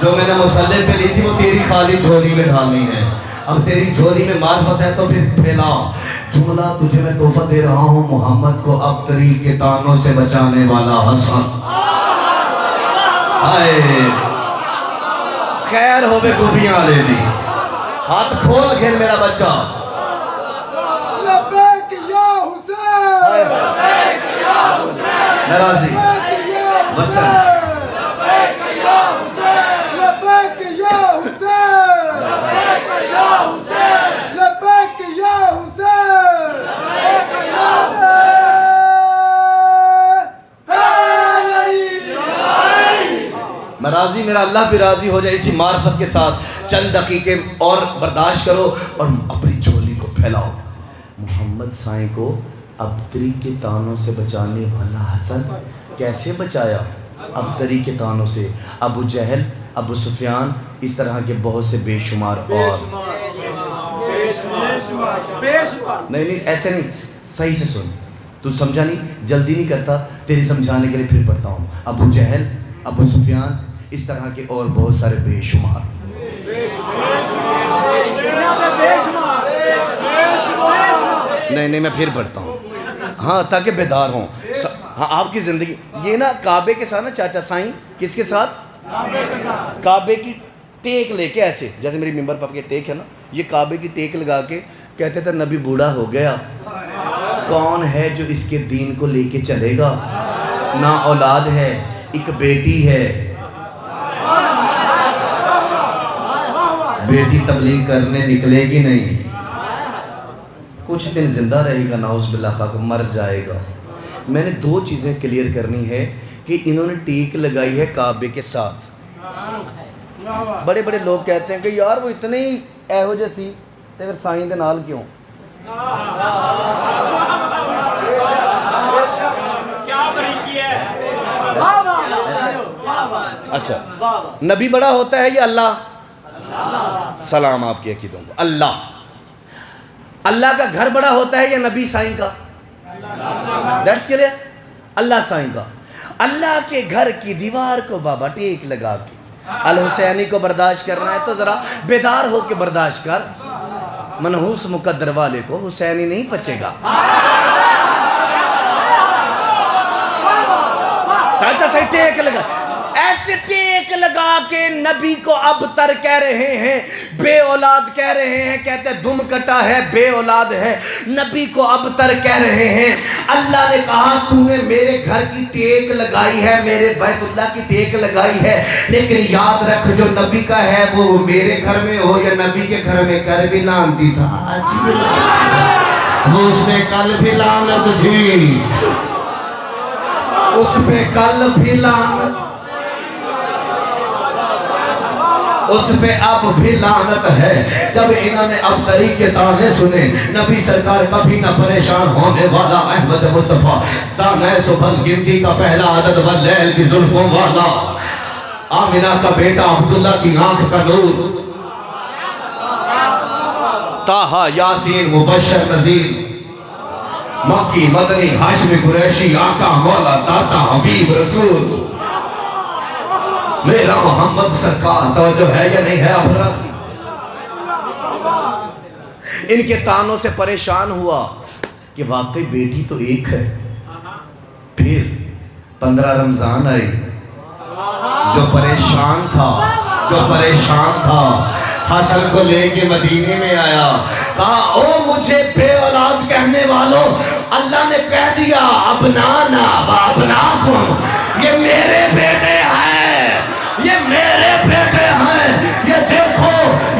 جو میں نے مصلے پہ لی تھی وہ تیری خالی جھولی میں ڈالنی ہے، اب تیری جھولی میں معرفت ہے تو پھر پھیلا۔ جملہ تجھے میں تحفہ دے رہا ہوں، محمد کو ابتری کے تانوں سے بچانے والا حسن۔ ہائے خیر ہوئے گوبیاں لے دی، ہاتھ کھول گھر میرا بچہ۔ لبیک یا حسین، لبیک یا حسین، میں راضی وسن لبیک یا حسین، لبیک یا حسین، لبیک یا حسین، لبیک یا حسین، لبیک یا حسین۔ میں راضی، میرا اللہ بھی راضی ہو جائے۔ اسی معرفت کے ساتھ چند دقیقے اور برداشت کرو اور اپنی جھولی کو پھیلاؤ۔ محمد سائیں کو ابتری کے تانوں سے بچانے والا حسن کیسے بچایا؟ ابتری کے تانوں سے۔ ابو جہل ابو سفیان، اس طرح کے بہت سے بے شمار اور نہیں ایسے نہیں، صحیح سے سن، تو سمجھا نہیں، جلدی نہیں کرتا، تیری سمجھانے کے لیے پھر پڑھتا ہوں. ابو جہل، ابو سفیان، اس طرح کے اور بہت سارے بے شمار. نہیں میں پھر پڑھتا ہوں، ہاں تاکہ بیدار ہوں. ہاں آپ کی زندگی یہ نا کعبے کے ساتھ نا چاچا سائیں کس کے ساتھ؟ کعبے کی ٹیک لے کے ایسے، جیسے میری ممبر پاپ کے ٹیک ہے نا، یہ کعبے کی ٹیک لگا کے کہتے تھے نبی بوڑھا ہو گیا، کون ہے جو اس کے دین کو لے کے چلے گا؟ نہ اولاد ہے، ایک بیٹی ہے، بیٹی تبلیغ کرنے نکلے گی نہیں، کچھ دن زندہ رہے گا، نعوذ باللہ خاک مر جائے گا. میں نے 2 چیزیں کلیئر کرنی ہے کہ انہوں نے ٹیک لگائی ہے کعبے کے ساتھ. بڑے بڑے لوگ کہتے ہیں کہ یار وہ اتنے ہی ایہو جے سی تے پھر سائیں دے نال کیوں؟ اچھا نبی بڑا ہوتا ہے یا اللہ؟ سلام آپ کے عقیدوں کو. اللہ کا گھر بڑا ہوتا ہے یا نبی سائیں کا؟ That's clear. اللہ سائیں کا. اللہ کے گھر کی دیوار کو بابا ٹیک لگا کے الحسینی کو برداشت کرنا ہے تو ذرا بیدار ہو کے برداشت کر. منحوس مقدر والے کو حسینی نہیں پچے گا. چاچا صحیح ٹیک لگا، ایسے ٹیک لگا کے نبی کو اب تر کہہ رہے ہیں، بے اولاد کہہ رہے ہیں، کہتے دم کٹا ہے، بے اولاد ہے. نبی کو اب تر کہہ رہے ہیں. اللہ نے کہا تو نے میرے گھر کی ٹیک لگائی ہے، میرے بیت اللہ کی ٹیک لگائی ہے، لیکن یاد رکھ جو نبی کا ہے وہ میرے گھر میں ہو یا نبی کے گھر میں، کر بھی لانتی تھا وہ اس میں کل بھی لعنت تھی، اس پہ کل بھی لعنت، اس پہ اب بھی لعنت ہے. جب انہوں نے اب طریقے تانے سنے، نبی سرکار کبھی نہ پریشان ہونے والا احمد مصطفیٰ، تانے سفل گنتی کا پہلا عدد واللیل کی زلفوں والا، آمنہ کا بیٹا عبداللہ کی آنکھ کا نور، طٰہٰ یاسین مبشر نذیر، مکی مدنی ہاشمی قریشی، آقا مولا داتا حبیب رسول، میرا محمد سرکار. توجہ ہے یا نہیں ہے افراد کی؟ ان کے تانوں سے پریشان ہوا کہ واقعی بیٹی تو ایک ہے. پھر 15 رمضان آئی، جو پریشان تھا حسن کو لے کے مدینے میں آیا، کہا او مجھے بے اولاد کہنے والوں، اللہ نے کہہ دیا ابنانا و ابناکم، یہ میرے بیٹے ہیں، یہ میرے بیٹے ہیں. یہ دیکھو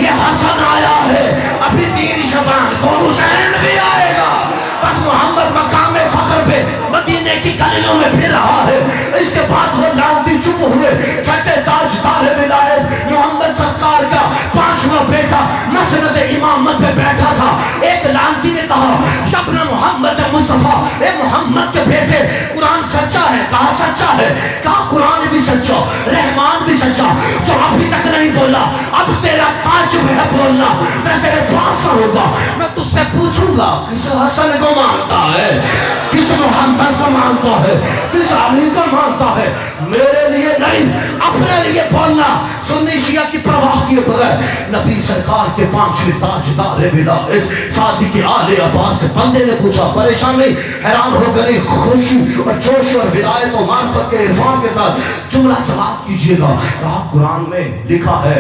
یہ حسن آیا ہے، ابھی 3 شعبان کو حسین بھی آئے گا. بس محمد مقام فخر پہ مدینے کی گلیوں میں پھر رہا ہے. اس کے بعد وہ لعنتی چپ ہوئے. چھٹے تاجدار ولایت محمد سرکار کا 5واں بیٹا مسند امامت پہ بیٹھا تھا. ایک لعنتی نے کہا شبن محمد مصطفیٰ، اے محمد کے بیٹے قرآن سچا ہے. کہا سچا ہے. کہا قرآن بھی سچا، رحمان بھی سچا. جو ابھی تک نہیں بولا اب تیرا تاجب ہے بولنا. میں تیرے پاس رہوں گا، میں تجھ سے پوچھوں گا کس حسن کو مانتا ہے، کس محمد کو مانتا ہے، کس علی کو مانتا ہے. میرے لیے نہیں، اپنے لیے بولنا. سنی شیعہ کی پرواہ کیے بغیر نبی سرکار کے 5ویں تاجدار ولایت صادق آل عباس سے بندے نے پوچھا، پریشان نہیں، حیران ہو گئی، خوشی اور جوش اور ولایت و معرفت کے عرفان کے ساتھ جملہ سماعت کیجئے گا. کہا قرآن میں لکھا ہے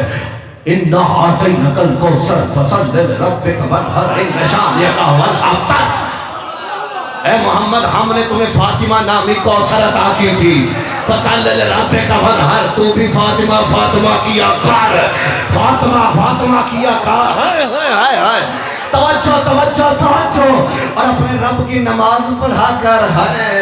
اِنَّا آتَيْنَكَ الْكَوْثَرَ فَصَلِّ لِرَبِّكَ وَانْحَرْ إِنَّ شَانِئَكَ هُوَ الْأَبْتَرُ. اے محمد ہم نے تمہیں فاطمہ نامی کوثر عطا کی تھی. فَصَلِّ لِرَبِّكَ وَانْحَرْ، تو بھی فاطمہ کیا کر، فاطمہ کیا کر. ہائے توجہ اور اپنے رب کی نماز پڑھا کر. ہے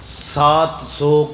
700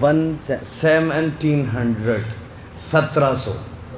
1700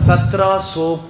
1700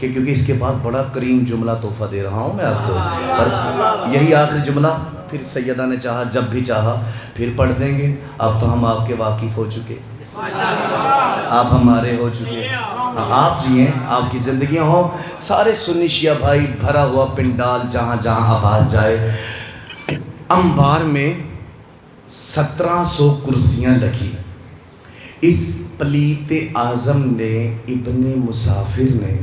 کہ کیونکہ اس کے بعد بڑا کریم جملہ تحفہ دے رہا ہوں میں آپ کو، پر یہی آخری جملہ پھر سیدہ نے چاہا جب بھی چاہا پھر پڑھ دیں گے. اب تو ہم آپ کے واقف ہو چکے، آپ ہمارے ہو چکے، آپ جئیں، آپ کی زندگیاں ہوں. سارے سنی شیعہ بھائی، بھرا ہوا پنڈال جہاں جہاں آواز جائے. انبار میں 1700 کرسیاں لگی. اس پلیت اعظم نے، ابن مسافر نے،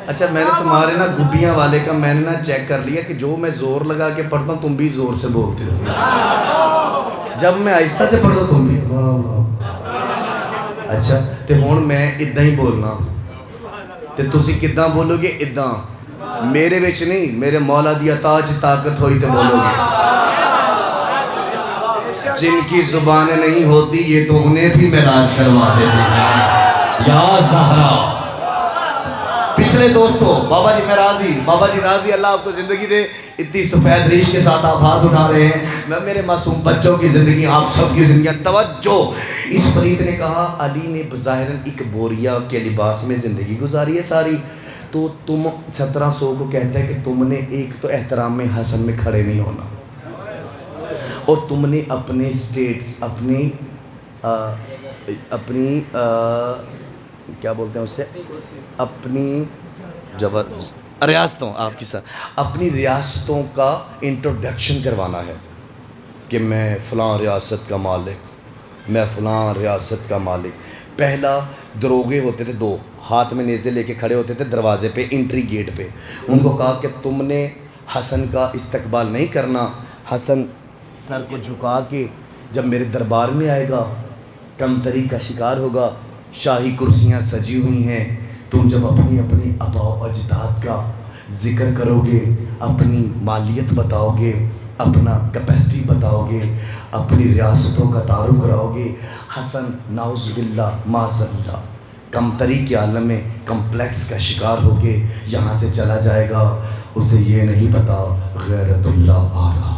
اچھا میں نے تمہارے نا گبیاں والے کا میں نے نا چیک کر لیا کہ جو میں زور لگا کے پڑھتا ہوں تم بھی زور سے بولتے ہو، جب میں آہستہ سے پڑھتا ہوں تم بھی واہ واہ. اچھا تے ہون میں ادھا ہی بولنا تے تسی کداں بولو گے؟ ادھا میرے وچ نہیں، میرے مولا دی عطا چ طاقت ہوئی تے بولو گے. جن کی زبانیں نہیں ہوتی یہ تو انہیں بھی معراج کروا دیتے ہیں. یا زہرا پچھلے دوستوں، بابا جی میں راضی، بابا جی راضی، اللہ آپ کو زندگی دے. اتنی سفید ریش کے ساتھ آپ ہاتھ اٹھا رہے ہیں. میں میرے معصوم بچوں کی زندگی، آپ سب کی زندگیاں. توجہ، اس پلیت نے کہا علی نے بظاہراً ایک بوریا کے لباس میں زندگی گزاری ہے ساری، تو تم 1700 کو کہتا ہے کہ تم نے ایک تو احترام میں حسن میں کھڑے نہیں ہونا، اور تم نے اپنے سٹیٹس، اپنی کیا بولتے ہیں اسے، اپنی ریاستوں، آپ کی ساتھ اپنی ریاستوں کا انٹروڈکشن کروانا ہے کہ میں فلاں ریاست کا مالک، میں فلاں ریاست کا مالک. پہلا دروغے ہوتے تھے، 2 ہاتھ میں نیزے لے کے کھڑے ہوتے تھے دروازے پہ، انٹری گیٹ پہ. ان کو کہا کہ تم نے حسن کا استقبال نہیں کرنا، حسن سر کو جھکا کے جب میرے دربار میں آئے گا کمتری کا شکار ہوگا. شاہی کرسیاں سجی ہوئی ہیں، تم جب اپنی اپنی آباء و اجداد کا ذکر کرو گے، اپنی مالیت بتاؤ گے، اپنا کیپیسٹی بتاؤ گے، اپنی ریاستوں کا تعارف کراؤ گے، حسن نعوذ باللہ معاذ اللہ کمتری کے عالم میں کمپلیکس کا شکار ہو کے یہاں سے چلا جائے گا. اسے یہ نہیں پتا غیرت اللہ آ رہا ہے.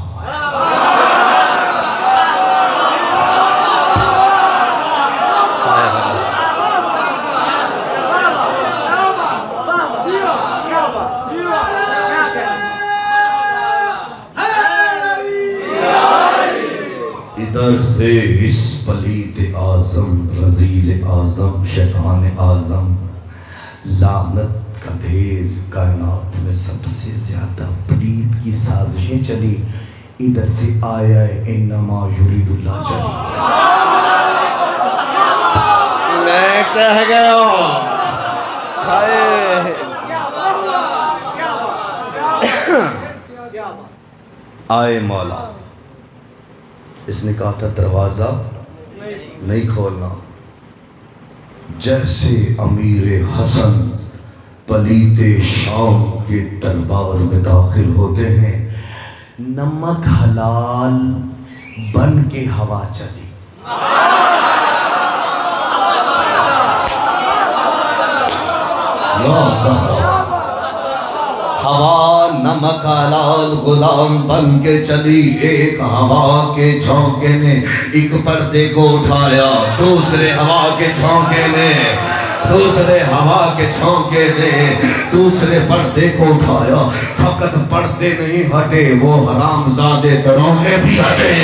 ادھر سے اس پلیت اعظم، رذیل اعظم، شیطان اعظم، لعنت کا ڈھیر کائنات میں سب سے زیادہ پلیت کی سازشیں چلی. ادھر سے آیا ہے انما یرید اللہ چلی. میں کہہ گیا آئے مولا. اس نے کہا تھا دروازہ نہیں کھولنا. جیسے امیر حسن پلیت شام کے دربار میں داخل ہوتے ہیں، نمک حلال بن کے ہوا چلی. یا زہرا ہوا نمک حلال غلام بن کے چلی. ایک ہوا کے جھونکے نے ایک پردے کو اٹھایا، دوسرے ہوا کے جھونکے نے، دوسرے ہوا کے جھونکے نے دوسرے پردے کو اٹھایا. فقط پردے نہیں ہٹے، وہ حرام زادے دروغے بھی ہٹے.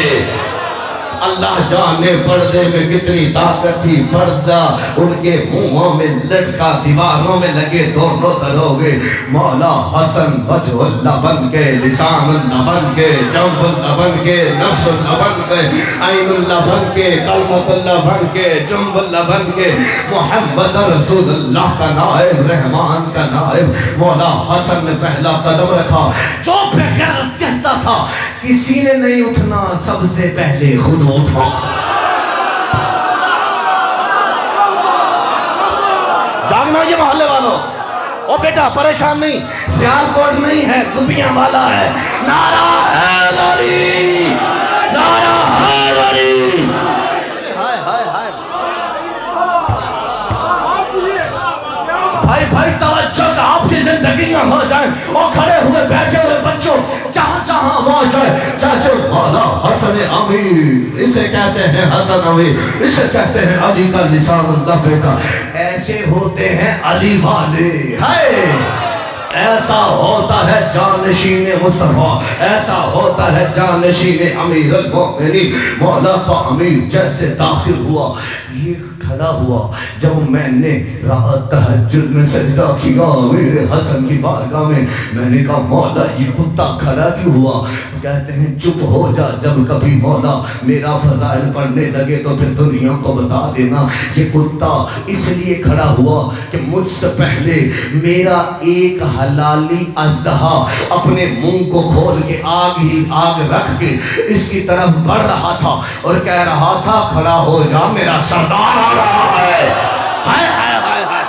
اللہ جانے پردے میں کتنی طاقت تھی. پردہ ان کے منہوں میں لٹکا، دیواروں میں لگے دونوں دروغے. مولا حسن وجہ اللہ بن کے، لسان اللہ بن کے، جنب اللہ بن کے، نفس اللہ بن کے، عین اللہ بن کے، کلمت اللہ بن کے، جنب اللہ بن کے، محمد رسول اللہ کا نائب، رحمان کا نائب. مولا حسن نے پہلا قدم رکھا. جو بغیرت کہتا تھا کسی نے نہیں اٹھنا، سب سے پہلے خود اٹھا. جاگنا یہ محلے والوں، او بیٹا پریشان نہیں، سیال کوٹ نہیں ہے، گبیاں والا ہے. نعرہ حیدری، نعرہ حیدری. ہائے ہائے ہائے بھائی توجہ، آپ کی زندگیاں ہو جائیں. اور کھڑے ہوئے بیٹھے ہوئے بچوں، جہاں جہاں آواز ہے جیسے مولا حسن امیر، اسے کہتے ہیں حسن امیر، اسے کہتے ہیں علی کا لسان اللہ کا، ایسے ہوتے ہیں علی والے، ہے ایسا ہوتا ہے جانشین مصطفیٰ، ایسا ہوتا ہے جانشین امیر المومنین، مولا کا امیر جیسے داخل ہوا، یہ کھڑا ہوا جب میں نے رات تہجد میں سجدہ کیا میرے حسن کی بارگاہ میں نے کہا مولا یہ کتا کھڑا کیوں ہوا؟ کہتے ہیں چپ ہو جا، جب کبھی مولا میرا فضائل پڑھنے لگے تو پھر دنیا کو بتا دینا یہ کتا اس لیے کھڑا ہوا کہ مجھ سے پہلے میرا ایک حلالی اژدہا اپنے منہ کو کھول کے آگ ہی آگ رکھ کے اس کی طرف بڑھ رہا تھا اور کہہ رہا تھا کھڑا ہو جا میرا سردار آ رہا ہے، ہائے ہائے ہائے ہائے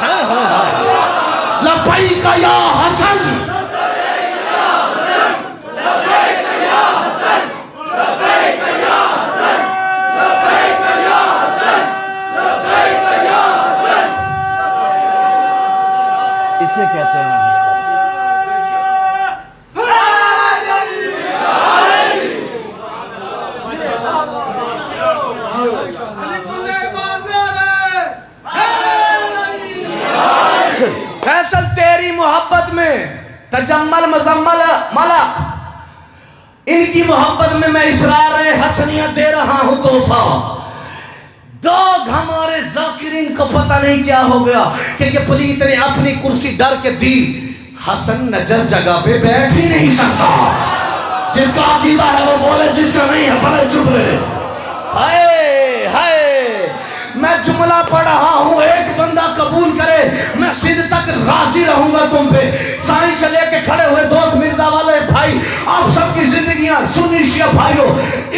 ہائے ہائے، لبیک یا حسن، اسے کہتے ہیں فیصل تیری محبت میں تجمل مزمل ملک، ان کی محبت میں میں اسرار حسنیہ دے رہا ہوں تحفہ، دوگ ہمارے ذاکرین کو پتہ نہیں کیا ہو گیا کہ یہ پلیت نے اپنی کرسی ڈر کے دی، حسن نجس جگہ پہ بیٹھ ہی نہیں سکتا، جس کا عقیدہ ہے وہ بولے، جس کا نہیں ہے بھلے چپ رہے، ہائے ہائے، میں جملہ پڑھ رہا ہوں ایک بندہ قبول کرے میں سندھ تک راضی رہوں گا تم پہ، سائیں سے لے کے کھڑے ہوئے دوست مرزا والے بھائی، آپ سب کی زندگیاں سنی شیعہ بھائیوں،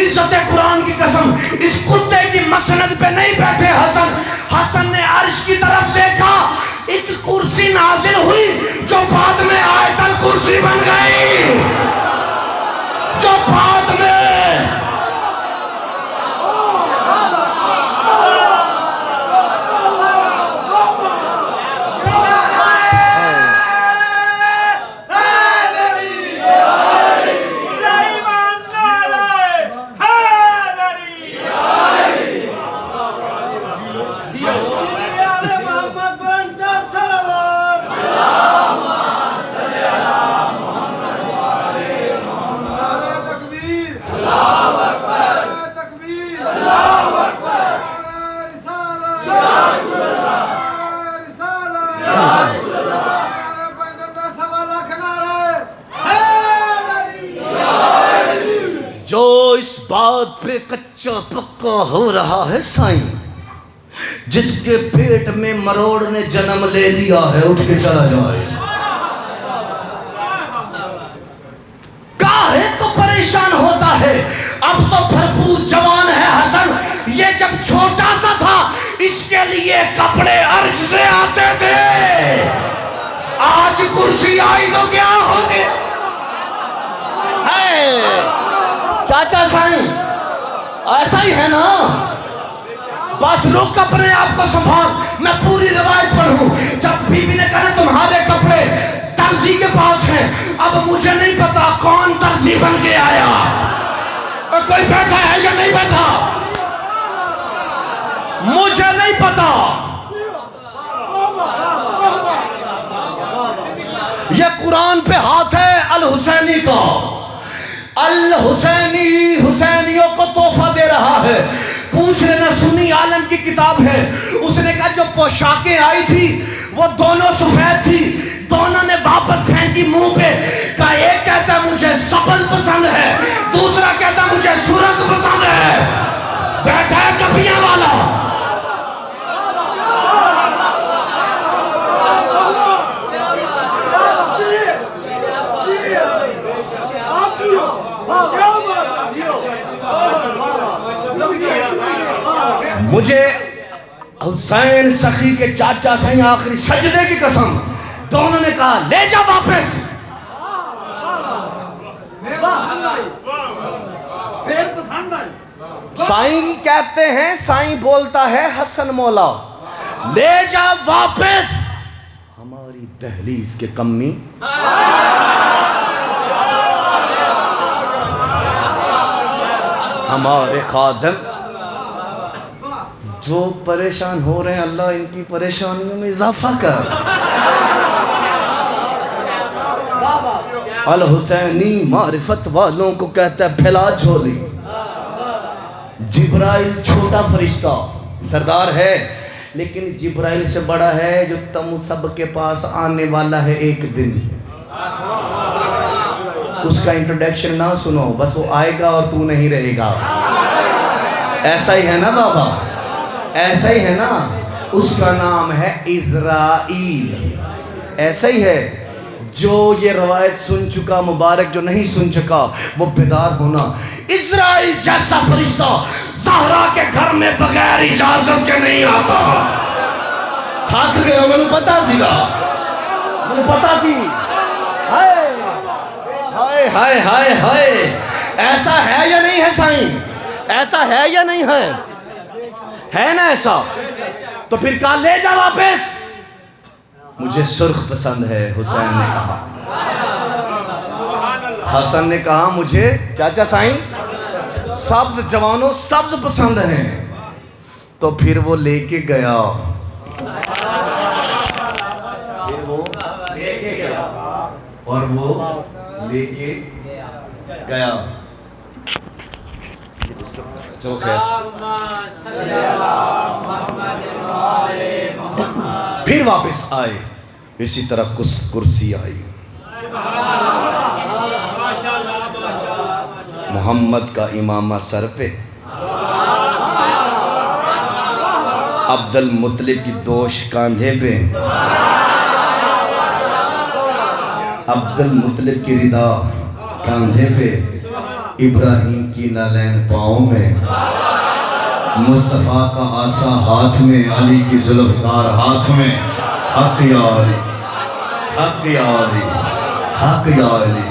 عزت قرآن کی قسم اس کتے کی مسند پہ نہیں بیٹھے حسن، حسن نے عرش کی طرف دیکھا، ایک کرسی نازل ہوئی جو بعد میں آیت الکرسی بن گئی، جو بعد میں جو اس بات پہ کچا پکا ہو رہا ہے سائیں، جس کے پیٹ میں مروڑ نے جنم لے لیا ہے اٹھ کے چلا جائے، کاہے کو پریشان ہوتا ہے، اب تو بھرپور جوان ہے حسن، یہ جب چھوٹا سا تھا اس کے لیے کپڑے عرش سے آتے تھے، آج کرسی آئی تو کیا ہو گیا؟ چاچا سائیں ایسا ہی ہے نا، بس رک اپنے آپ کو سنبھال، میں پوری روایت پڑھوں، جب بی بی نے کہا تمہارے کپڑے درزی کے پاس ہیں، اب مجھے نہیں پتا کون درزی بن کے آیا، اور کوئی بیٹھا ہے یا نہیں بیٹھا مجھے نہیں پتا، یہ قرآن پہ ہاتھ ہے الحسینی کا، الحسینی حسینیوں کو تحفہ دے رہا ہے، پوچھ لینا سنی عالم کی کتاب ہے، اس نے کہا جو پوشاکیں آئی تھی وہ دونوں سفید تھی، دونوں نے واپس پھینکی منہ پہ، کہا ایک کہتا ہے مجھے سبز پسند ہے، دوسرا کہتا ہے مجھے سرخ پسند ہے، بیٹھا ہے کپیاں والا، مجھے حسین سخی کے چاچا سائیں آخری سجدے کی قسم دونوں نے کہا لے جا واپس، سائیں کہتے ہیں، سائیں بولتا ہے حسن مولا لے جا واپس ہماری دہلیز کے کمی، ہمارے خادم جو پریشان ہو رہے ہیں، اللہ ان کی پریشانیوں میں اضافہ کر. الحسینی معرفت والوں کو کہتا ہے پھیلا جھولی. جبرائیل چھوٹا فرشتہ سردار ہے، لیکن جبرائیل سے بڑا ہے جو تم سب کے پاس آنے والا ہے ایک دن. اس کا انٹروڈکشن نہ سنو، بس وہ آئے گا اور تو نہیں رہے گا. ایسا ہی ہے نا بابا، ایسا ہی ہے نا. اس کا نام ہے عزرائیل. ایسا ہی ہے. جو یہ روایت سن چکا مبارک، جو نہیں سن چکا وہ بیدار ہونا. اسرائیل جیسا فرشتہ زہرا کے گھر میں بغیر اجازت کے نہیں آتا. تھک گئے ہو، میں پتا سی گا، میں پتا سی. ہائے ہائے ہائے ہائے. ایسا ہے یا نہیں ہے سائیں؟ ایسا ہے یا نہیں ہے؟ ہے نا ایسا؟ تو پھر کہا لے جا واپس. مجھے سرخ پسند ہے، حسین نے کہا. حسن نے کہا مجھے چاچا سائیں سبز جوانوں سبز پسند ہیں. تو پھر وہ لے کے گیا، پھر وہ اور وہ لے کے گیا. چلو خیر. پھر واپس آئے، اسی طرح کرسی آئی. محمد کا امامہ سر پہ، عبد المطلب کی دوش کاندھے پہ، عبد المطلب کی ردا کاندھے پہ، ابراہیم کی نالین پاؤں میں، مصطفیٰ کا عصا ہاتھ میں، علی کی ذوالفقار ہاتھ میں. حق یا علی، حق یا علی، حق یا علی،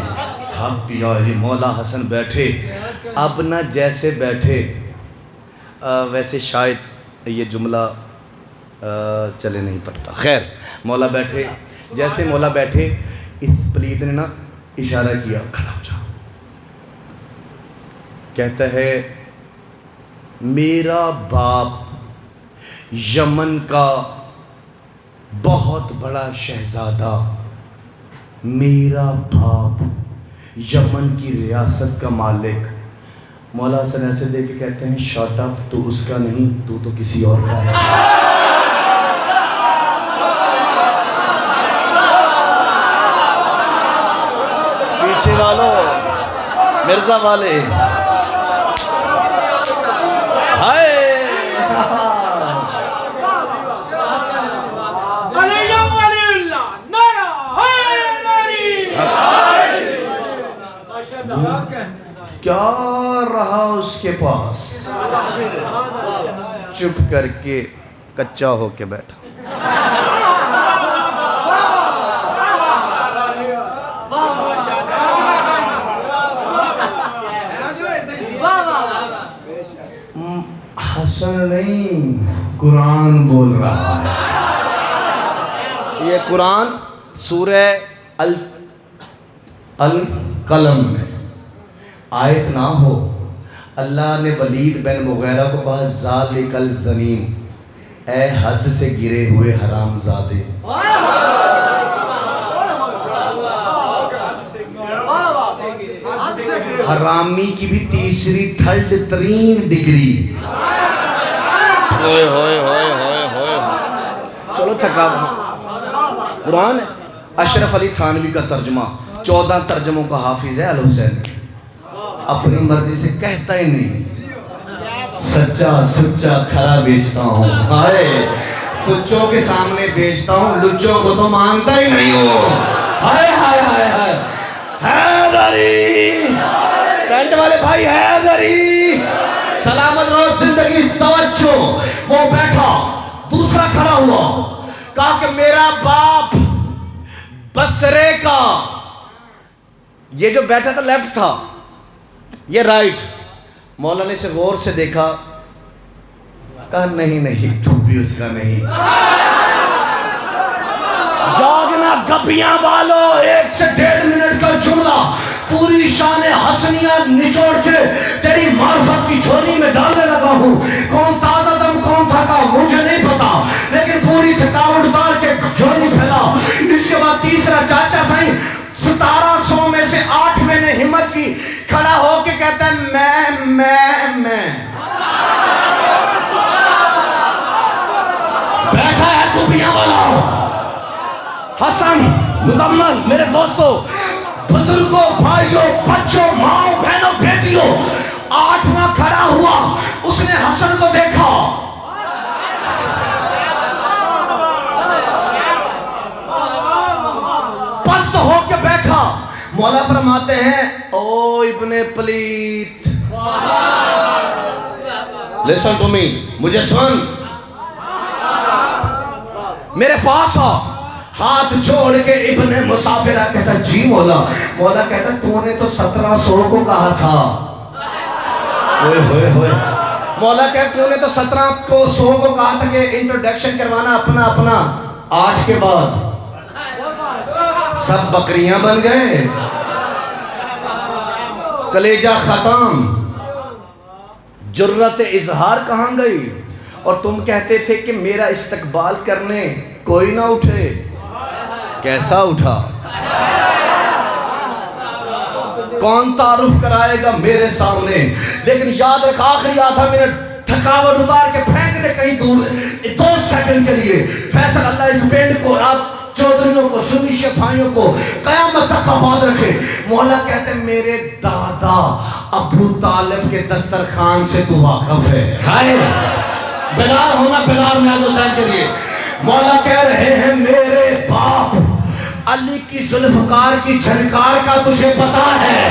حق یا علی. مولا حسن بیٹھے. اب نہ جیسے بیٹھے، ویسے شاید یہ جملہ چلے نہیں پڑتا. خیر، مولا بیٹھے. جیسے مولا بیٹھے، اس پلید نے نا اشارہ کیا کھڑا ہو جا. کہتا ہے میرا باپ یمن کا بہت بڑا شہزادہ، میرا باپ یمن کی ریاست کا مالک. مولا حسن ایسے دے کے کہتے ہیں شٹ اپ، تو اس کا نہیں، تو کسی اور کا ہے. پیچھے والوں، مرزا والے، ہائے کیا رہا اس کے پاس. چپ کر کے کچا ہو کے بیٹھا. حسن نہیں، قرآن بول رہا ہے. یہ قرآن سورہ القلم میں آیت نہ ہو. اللہ نے ولید بن مغیرہ کو کہا ذالک الزنیم، اے حد سے گرے ہوئے حرام زادے. حرامی کی بھی تیسری تھرڈ ترین ڈگری. ہوئے ہوئے ہوئے ہوئے ہوئے. چلو تھکا. قرآن ہے. اشرف علی تھانوی کا ترجمہ، 14 ترجموں کا حافظ ہے الحسین. اپنی مرضی سے کہتا ہی نہیں، سچا سچا کھرا بیچتا ہوں. ہائے، سچوں کے سامنے بیچتا ہوں، لچوں کو تو مانتا ہی نہیں ہو. ہائے ہائے ہائے ہائے. حیدری، ٹینٹ والے بھائی، حیدری سلامت رہو زندگی. توجہ. وہ بیٹھا، دوسرا کھڑا ہوا، کہا کہ میرا باپ بصرے کا. یہ جو بیٹھا تھا لیفٹ تھا، یہ رائٹ. مولا نے اسے غور سے دیکھا، کہا نہیں نہیں، تو بھی اس کا نہیں. جاگنا گپیاں والو، 1 سے 1.5 منٹ کا جملہ پوری شان حسنیہ نچوڑ کے تیری معرفت کی جھولی میں ڈالنے لگا ہوں. کون تازہ دم کون تھکا مجھے نہیں پتا, لیکن پوری تھکاوٹ اتار کے جھولی پھیلا. اس کے بعد تیسرا چاچا سائیں 1700 میں سے 8 میں نے ہمت کی, کھڑا ہو کے کہتا ہے میں بیٹھا ہے کبیاں والا. حسن, مزمل, میرے دوستو, بزرگوں, بھائیوں, بچوں, ماؤں, بہنوں, بیٹیوں, 8واں کھڑا ہوا. اس نے حسن کو دیکھا, پست ہو کے بیٹھا. مولا فرماتے ہیں او ابن پلیت, listen to me, مجھے سن, میرے پاس آ. ہاتھ جوڑ کے ابن مسافرہ کہتا جی مولا. مولا کہتا تو نے تو 1700 کو کہا تھا. ہوئے مولا کہتا تو نے تو 1700 کو کہا تھا کہ انٹروڈکشن کروانا اپنا 8 کے بعد سب بکریاں بن گئے, کلیجہ ختم, جرت اظہار کہاں گئی. اور تم کہتے تھے کہ میرا استقبال کرنے کوئی نہ اٹھے. کیسا اٹھا, کون تعارف کرائے گا میرے سامنے. لیکن یاد رکھ آخری آدھا منٹ تھکاوٹ اتار کے پھینک دے کہیں دور 2 سیکنڈ کے لیے. فیصل اللہ اس پینڈ کو, آپ چودھریوں کو, سنی شفائیوں کو قیامت تک آباد رکھے. مولا کہتے میرے دادا ابو طالب کے دسترخوان سے تو واقف ہے. ہائے بیدار ہونا, بیدار نیاز حسین کے لیے. مولا کہہ رہے ہیں میرے باپ علی کی ذوالفقار کی جھنکار کا تجھے پتا ہے.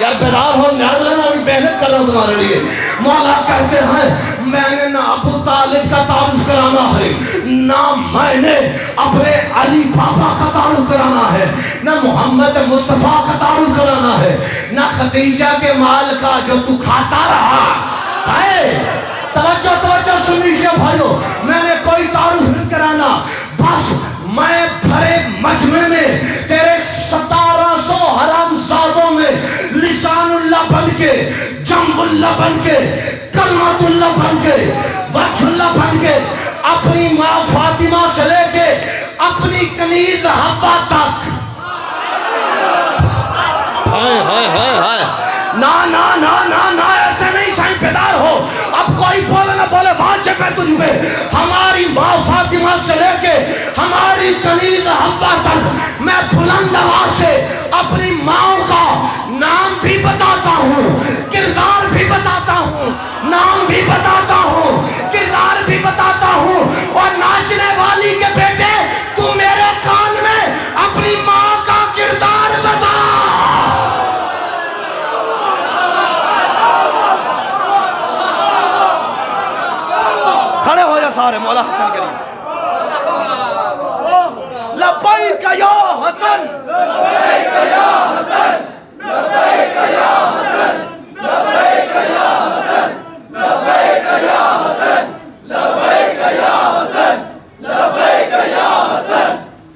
یار بیدار ہو, نیاز حسین, ابھی محنت کر رہا ہوں تمہارے لیے. مولا کہتے ہیں میں نے نہ ابو طالب کا تعارف کرانا ہے, نہ میں نے اپنے علی بابا کا تعارف کرانا ہے, نہ محمد مصطفیٰ کا تعارف کرانا ہے, نہ خدیجہ کے مال کا جو تو کھاتا رہا ہے. توجہ سنی شیعہ بھائیو, میں نے کوئی تعارف نہیں کرانا. بس میں بھرے مجمع میں تیرے 1700 حرام زادوں میں لسان اللہ بن کے, جنب اللہ بن کے, کلمت اللہ بن کے, وجہ اللہ بن کے, اپنی ماں فاطمہ سے لے کے اپنی کنیز حوا تک. نا ایسے نہیں سائیں, بیدار ہو. اب کوئی بولے نہ بولے, واجب ہے تجھ پہ. ہماری ماں فاطمہ سے لے کے ہماری کنیز حوا تک میں بلند آواز سے اپنی ماں کا نام بھی بتاتا ہوں, کردار بھی بتاتا ہوں, نام بھی بتاتا ہوں, کردار بھی بتاتا ہوں. اور ناچنے والی کے بیٹے تو میرے کان میں اپنی ماں کا کردار بتا. کھڑے ہو جا سارے مولا حسن کے لیے. لبیک یا حسن, لبیک یا حسن, لبیک یا حسن, لبیک یا حسن, لبیک یا حسن, لبیک یا حسن, لبیک یا حسن,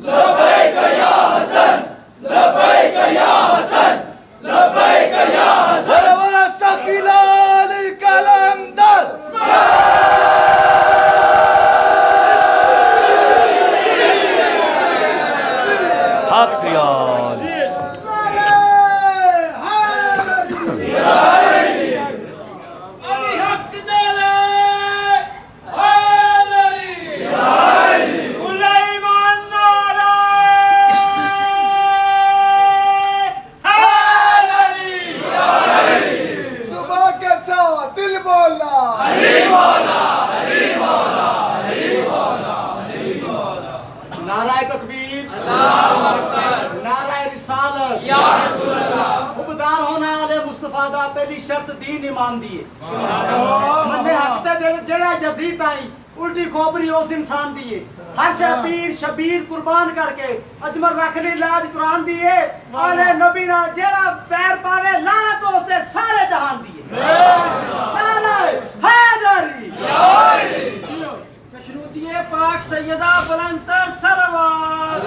لبیک یا حسن, لبیک یا حسن, لبیک یا حسن. ولا سخیلان الکلندر حق یار. نعرہ تکبیر, نعرہ رسالت, حبدار ہونا علیہ مصطفیٰ دا پہلی شرط دین ایمان دیئے. مننے حق تے دل جڑا جزید آئی الٹی کھوپری اس انسان دیئے. ہر شبیر شبیر قربان کر کے اجمر رکھ لی لاج قرآن دیئے. آلے نبی نا جڑا پیر پاوے لانا تو اس دے سارے جہان دیئے. نعرہ حیدری, کشروطی پاک سیدہ بلندتر سروات.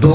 2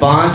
5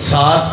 7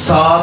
7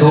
2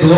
2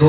2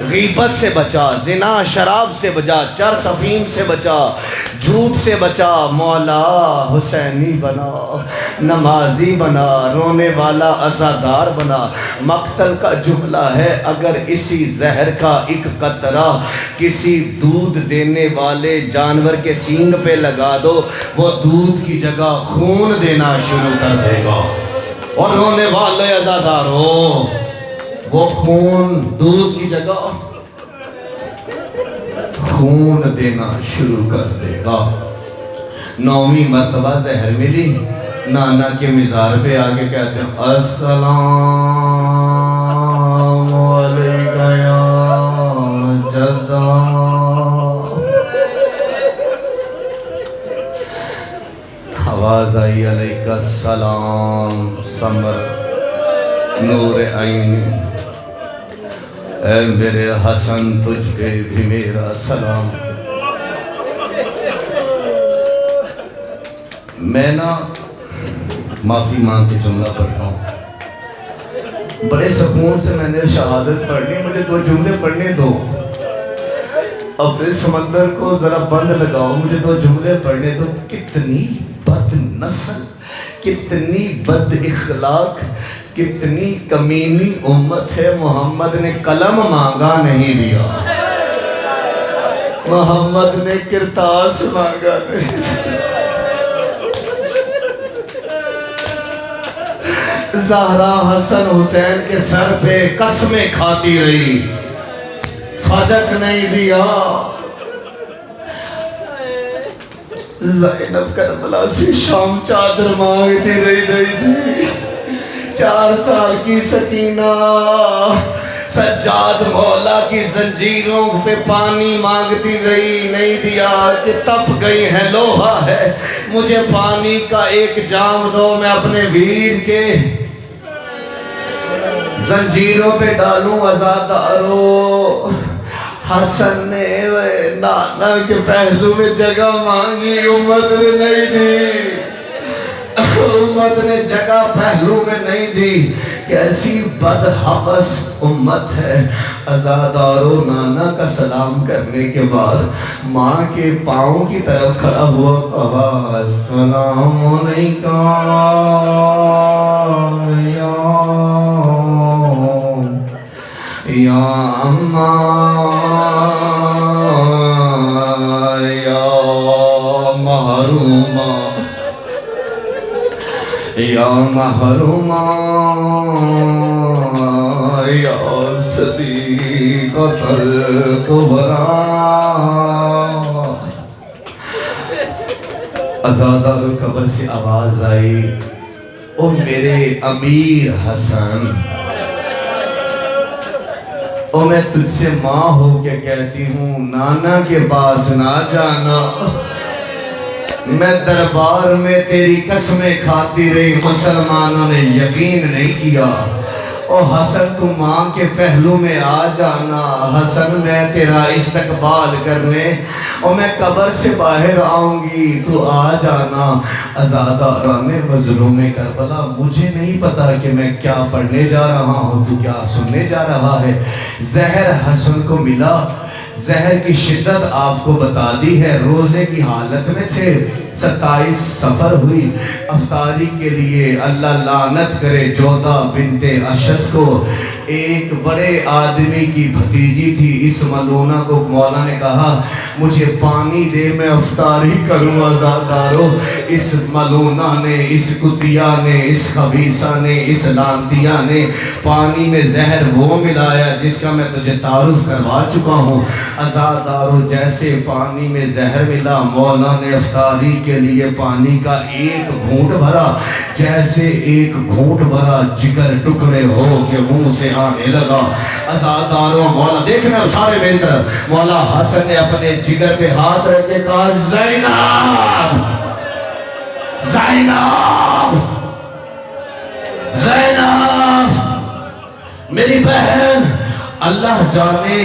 غیبت سے بچا، زنا شراب سے بچا، چرس افیم سے بچا، جھوٹ سے بچا، مولا حسینی بنا، نمازی بنا، رونے والا عزادار بنا۔ مقتل کا جملہ ہے اگر اسی زہر کا ایک قطرہ کسی دودھ دینے والے جانور کے سینگ پہ لگا دو، وہ دودھ کی جگہ خون دینا شروع کر دے گا۔ اور رونے والے عزادار ہو، وہ خون دودھ کی جگہ خون دینا شروع کر دے گا۔ 9ویں مرتبہ زہر ملی، نانا کے مزار پہ آگے کہتے ہیں السلام علیکہ یا جدہ۔ آواز آئی علیکہ السلام سمر نور عینی، اے میرے حسن تجھ پہ بھی میرا سلام۔ میں نا معافی مانگ کے جملہ پڑھتا ہوں، بڑے سکون سے میں نے شہادت پڑھنی، مجھے 2 جملے پڑھنے دو، اپنے سمندر کو ذرا بند لگاؤ، مجھے 2 جملے پڑھنے دو۔ کتنی بد نسل، کتنی بد اخلاق، کتنی کمینی امت ہے۔ محمد نے قلم مانگا نہیں دیا، محمد نے کرتاس مانگا نہیں دیا۔ زہرا حسن حسین کے سر پہ قسمیں کھاتی رہی، فدق نہیں دیا۔ زینب کربلا سے شام چادر مانگتی رہی نہیں دی۔ 4 سال کی سکینہ سجاد مولا کی زنجیروں پہ پانی مانگتی رہی، نہیں دیا کہ تپ گئی ہے لوہا ہے، مجھے پانی کا ایک جام دو، میں اپنے ویر کے زنجیروں پہ ڈالوں عزادارو۔ حسن نے نانا کے پہلو میں جگہ مانگی، امت نے نہیں دی، امت نے جگہ پہلو میں نہیں دی۔ کیسی بدحوث امت ہے۔ عزادارو نانا کا سلام کرنے کے بعد ماں کے پاؤں کی طرف کھڑا ہوا، کہا السلام علیکم یا اماں یا محرومہ یا محرومہ یا صدیقۃ الکبریٰ۔ عزادار قبر سے آواز آئی، او میرے امیر حسن، او میں تجھ سے ماں ہو کے کہتی ہوں نانا کے پاس نہ جانا۔ میں دربار میں تیری قسمیں کھاتی رہی، مسلمانوں نے یقین نہیں کیا۔ او حسن تو ماں کے پہلو میں آ جانا، حسن میں تیرا استقبال کرنے، اور میں قبر سے باہر آؤں گی، تو آ جانا۔ عزاداران مظلوم کربلا، مجھے نہیں پتا کہ میں کیا پڑھنے جا رہا ہوں، تو کیا سننے جا رہا ہے۔ زہر حسن کو ملا، زہر کی شدت آپ کو بتا دی ہے، روزے کی حالت میں تھے، 27 سفر ہوئی افطاری کے لیے۔ اللہ لعنت کرے جودہ بنت اشس کو، ایک بڑے آدمی کی بھتیجی تھی، اس ملونہ کو مولا نے کہا مجھے پانی دے میں افطاری کروں۔ عزادارو اس ملونہ نے، اس کتیا نے، اس خبیثہ نے، اس لانتیہ نے پانی میں زہر وہ ملایا جس کا میں تجھے تعارف کروا چکا ہوں۔ عزادارو جیسے پانی میں زہر ملا، مولا نے افطاری کے لیے پانی کا ایک گھونٹ بھرا، جیسے ایک گھونٹ بھرا جگر ٹکڑے ہو کے منہ سے آنے لگا۔ عزادارو مولا دیکھنا سارے میری طرف، مولا حسن نے اپنے جگر پہ ہاتھ رکھ کے کہا زینب زینب زینب میری بہن۔ اللہ جانے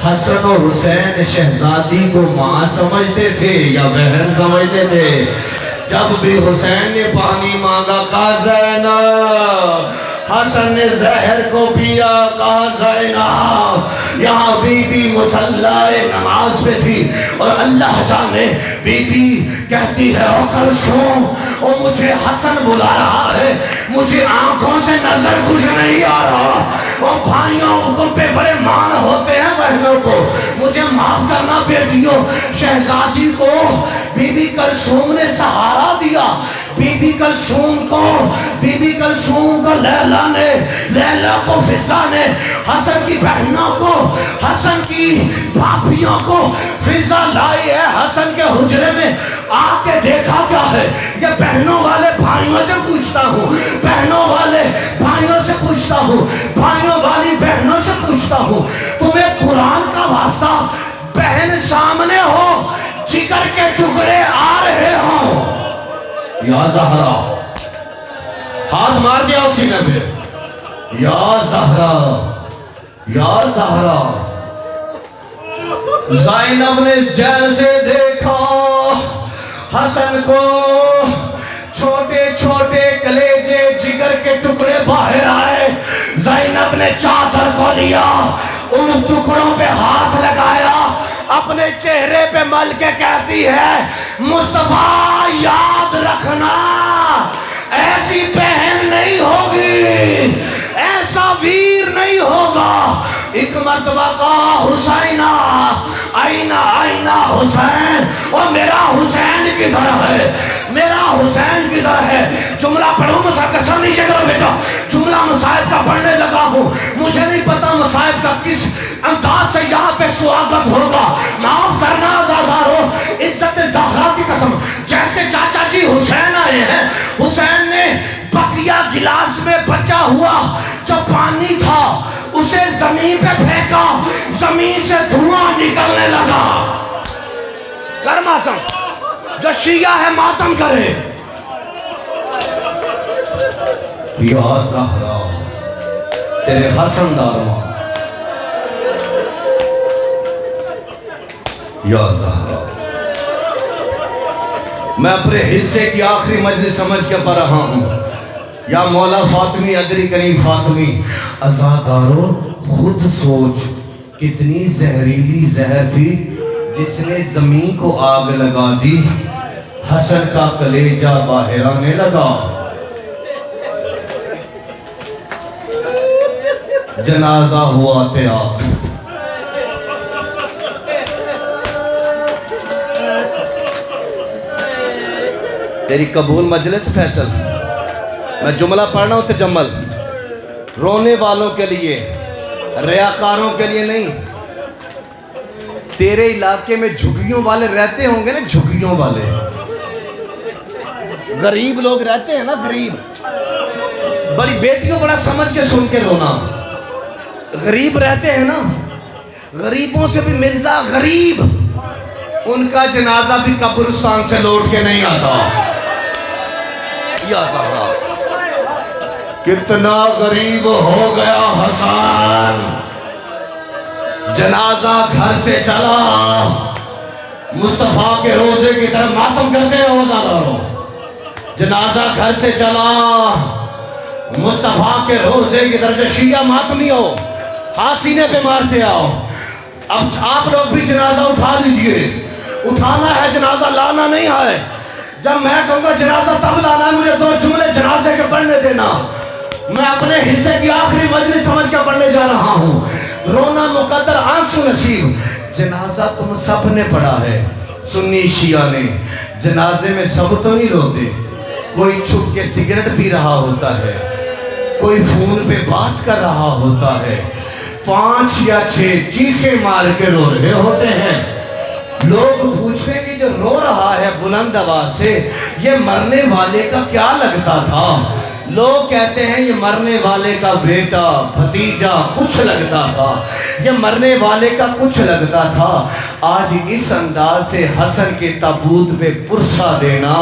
حسن اور حسین شہزادی کو ماں سمجھتے تھے یا بہن سمجھتے تھے۔ جب بھی حسین نے پانی مانگا کہا زینب، حسن نے زہر کو پیا کہا زینب، یہاں بی بی مصلی نماز پہ تھی اور اللہ جانے بی بی کہتی ہے او کلثوم او مجھے حسن بلا رہا ہے, مجھے آنکھوں سے نظر کچھ نہیں آ رہا. او بھائیوں کو پہ بڑے مان ہوتے ہیں بہنوں کو, مجھے معاف کرنا بیٹیوں, شہزادی کو بی بی کلثوم نے سہارا دیا. بی بی کلثوم کو لیلا کو فضا نے, حسن کی بہنوں کو, حسن کی بھابھیوں کو فضا لائی ہے. حسن کے حجرے میں آ کے دیکھا کیا ہے, یہ بہنوں والے بھائیوں سے پوچھتا ہوں, بہنوں والے بھائیوں سے پوچھتا ہوں, بھائیوں والی بہنوں سے پوچھتا ہوں, تمہیں قرآن کا واسطہ بہن سامنے ہو, جگر کے ٹکڑے آ رہے ہوں, یا زہرا, ہاتھ مار دیا اسی نے پہ, یا زہرا, یا زہرا. زینب نے جیسے دیکھا حسن کو, چھوٹے چھوٹے کلیجے جگر کے ٹکڑے باہر آئے. زینب نے چادر کو لیا, ان ٹکڑوں پہ ہاتھ لگایا, اپنے چہرے پہ مل کے کہتی ہے مصطفیٰ یاد رکھنا ایسی بہن نہیں ہوگی, ایسا ویر نہیں ہوگا. ایک مرتبہ کہا حسینہ آئینہ آئینہ حسین, اور میرا حسین کدھر ہے, میرا حسین کدھر ہے. جملہ پڑھوں مصحف کا, سر نیچے کرو بیٹا, جملہ مصائب کا پڑھنے لگا ہوں, مجھے نہیں پتا مصائب کا کس انداز سے یہاں پہ سواگت ہوگا, معاف کرنا آزادارو, عزت زہرا کی قسم. جیسے چاچا جی حسین آئے ہیں, حسین نے بقیہ گلاس میں بچا ہوا جو پانی تھا اسے زمین پہ پھینکا, زمین سے دھواں نکلنے لگا. کر ماتم, جو شیعہ ہے ماتم کرے. یا زہرا تیرے حسن دارواں, یا زہرا. میں اپنے حصے کی آخری مجلس سمجھ کے پڑھ رہا ہوں. یا مولا فاطمی ادری کریم فاطمی, عزادارو خود سوچ کتنی زہریلی زہر تھی جس نے زمین کو آگ لگا دی, حسن کا کلیجہ باہر آنے لگا. جنازہ ہوا تیار. تیری قبول مجلس فیصل. میں جملہ پڑھ رہا ہوں تجمل, رونے والوں کے لیے, ریاکاروں کے لیے نہیں. تیرے علاقے میں جھگیوں والے رہتے ہوں گے نا, جھگیوں والے غریب لوگ رہتے ہیں نا, غریب. بڑی بیٹیوں بڑا سمجھ کے سن کے رونا, غریب رہتے ہیں نا, غریبوں سے بھی مرزا غریب, ان کا جنازہ بھی قبرستان سے لوٹ کے نہیں آتا. یا زہرا کتنا غریب ہو گیا حسن, جنازہ گھر سے چلا, مصطفیٰ کے روزے کی طرف ماتم کرتے ہو زادارو. جنازہ گھر سے چلا, مصطفیٰ کے روزے کی طرف. جو شیعہ ماتمی ہو ہاتھ سینے پہ مارتے آؤ. اب آپ لوگ بھی جنازہ اٹھا لیجئے, اٹھانا ہے جنازہ, لانا نہیں ہے. جب میں کہوں گا جنازہ تب لانا ہے, مجھے 2 جملے جنازے کے پڑھنے دینا. میں اپنے حصے کی آخری مجلس سمجھ کے پڑھنے جا رہا ہوں. رونا مقدر آنسو نصیب. جنازہ تم سب نے پڑھا ہے, سنی شیعہ نے. جنازے میں سب تو نہیں روتے, کوئی چھپ کے سگریٹ پی رہا ہوتا ہے, کوئی فون پہ بات کر رہا ہوتا ہے, 5 یا 6 چیخیں مار کے رو رہے ہوتے ہیں. لوگ پوچھیں کہ جو رو رہا ہے بلند آواز سے, یہ مرنے والے کا کیا لگتا تھا؟ لوگ کہتے ہیں یہ مرنے والے کا بیٹا بھتیجا کچھ لگتا تھا, یہ مرنے والے کا کچھ لگتا تھا. آج اس انداز سے حسن کے تابوت پہ پرسا دینا.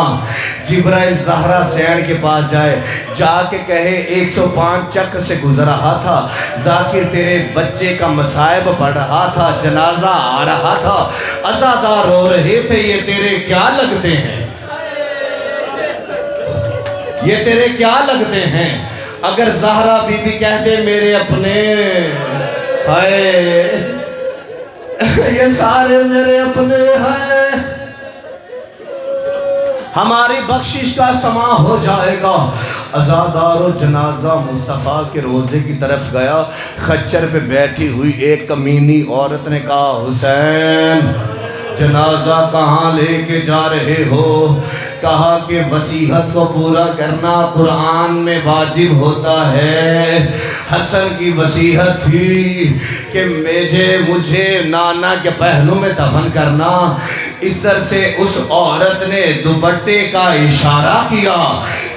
جبرائیل زہرا سین کے پاس جائے, جا کے کہے 105 چک سے گزر رہا تھا, ذاکر تیرے بچے کا مصائب پڑھ رہا تھا, جنازہ آ رہا تھا, عزادار رو رہے تھے, یہ تیرے کیا لگتے ہیں, یہ تیرے کیا لگتے ہیں؟ اگر زہرا بی بی کہتے میرے اپنے, ہائے یہ سارے میرے اپنے ہیں، ہماری بخشش کا سما ہو جائے گا۔ عزادار و جنازہ مصطفیٰ کے روزے کی طرف گیا، خچر پہ بیٹھی ہوئی ایک کمینی عورت نے کہا حسین جنازہ کہاں لے کے جا رہے ہو؟ کہا کہ وصیت کو پورا کرنا قرآن میں واجب ہوتا ہے۔ حسن کی وصیت تھی کہ مجھے نانا کے پہلو میں دفن کرنا۔ ادھر سے اس عورت نے دوپٹے کا اشارہ کیا،